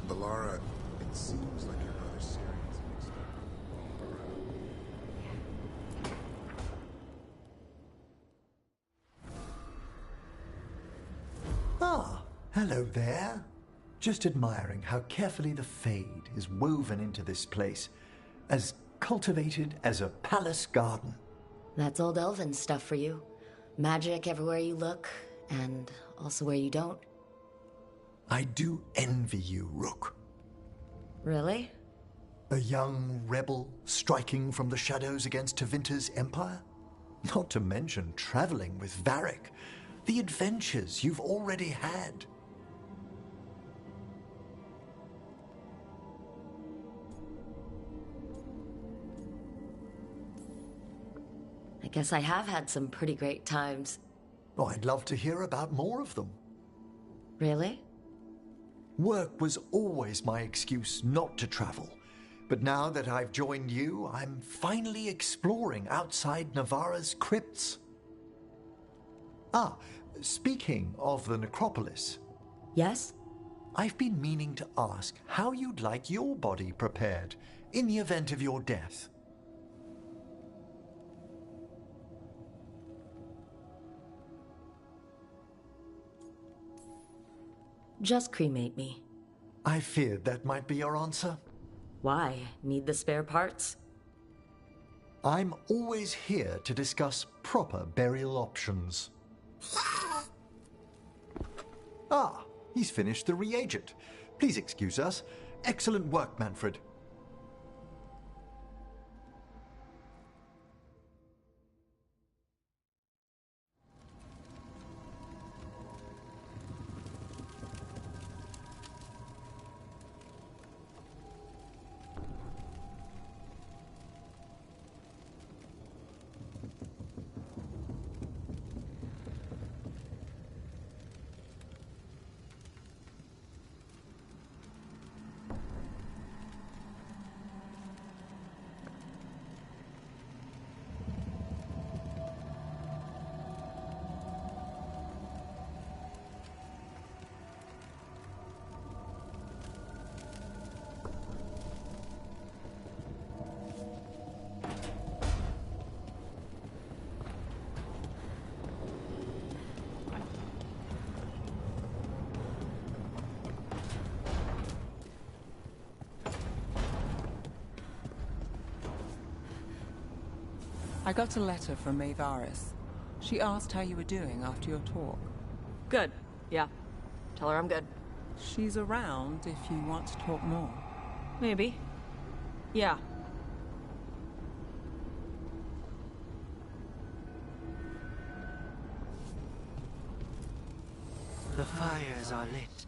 Valara, it seems like your brother Syrian's mixed up. Ah, hello there. Just admiring how carefully the Fade is woven into this place, as cultivated as a palace garden. That's old elven stuff for you. Magic everywhere you look, and also where you don't. I do envy you, Rook. Really? A young rebel striking from the shadows against Tevinter's empire? Not to mention traveling with Varric. The adventures you've already had. I guess I have had some pretty great times. Oh, I'd love to hear about more of them. Really? Work was always my excuse not to travel. But now that I've joined you, I'm finally exploring outside Navarra's crypts. Ah, speaking of the necropolis. Yes? I've been meaning to ask how you'd like your body prepared in the event of your death. Just cremate me. I feared that might be your answer. Why? Need the spare parts? I'm always here to discuss proper burial options. Ah, he's finished the reagent. Please excuse us. Excellent work, Manfred. I got a letter from Maevaris. She asked how you were doing after your talk. Good. Yeah. Tell her I'm good. She's around if you want to talk more. Maybe. Yeah. The fires are lit.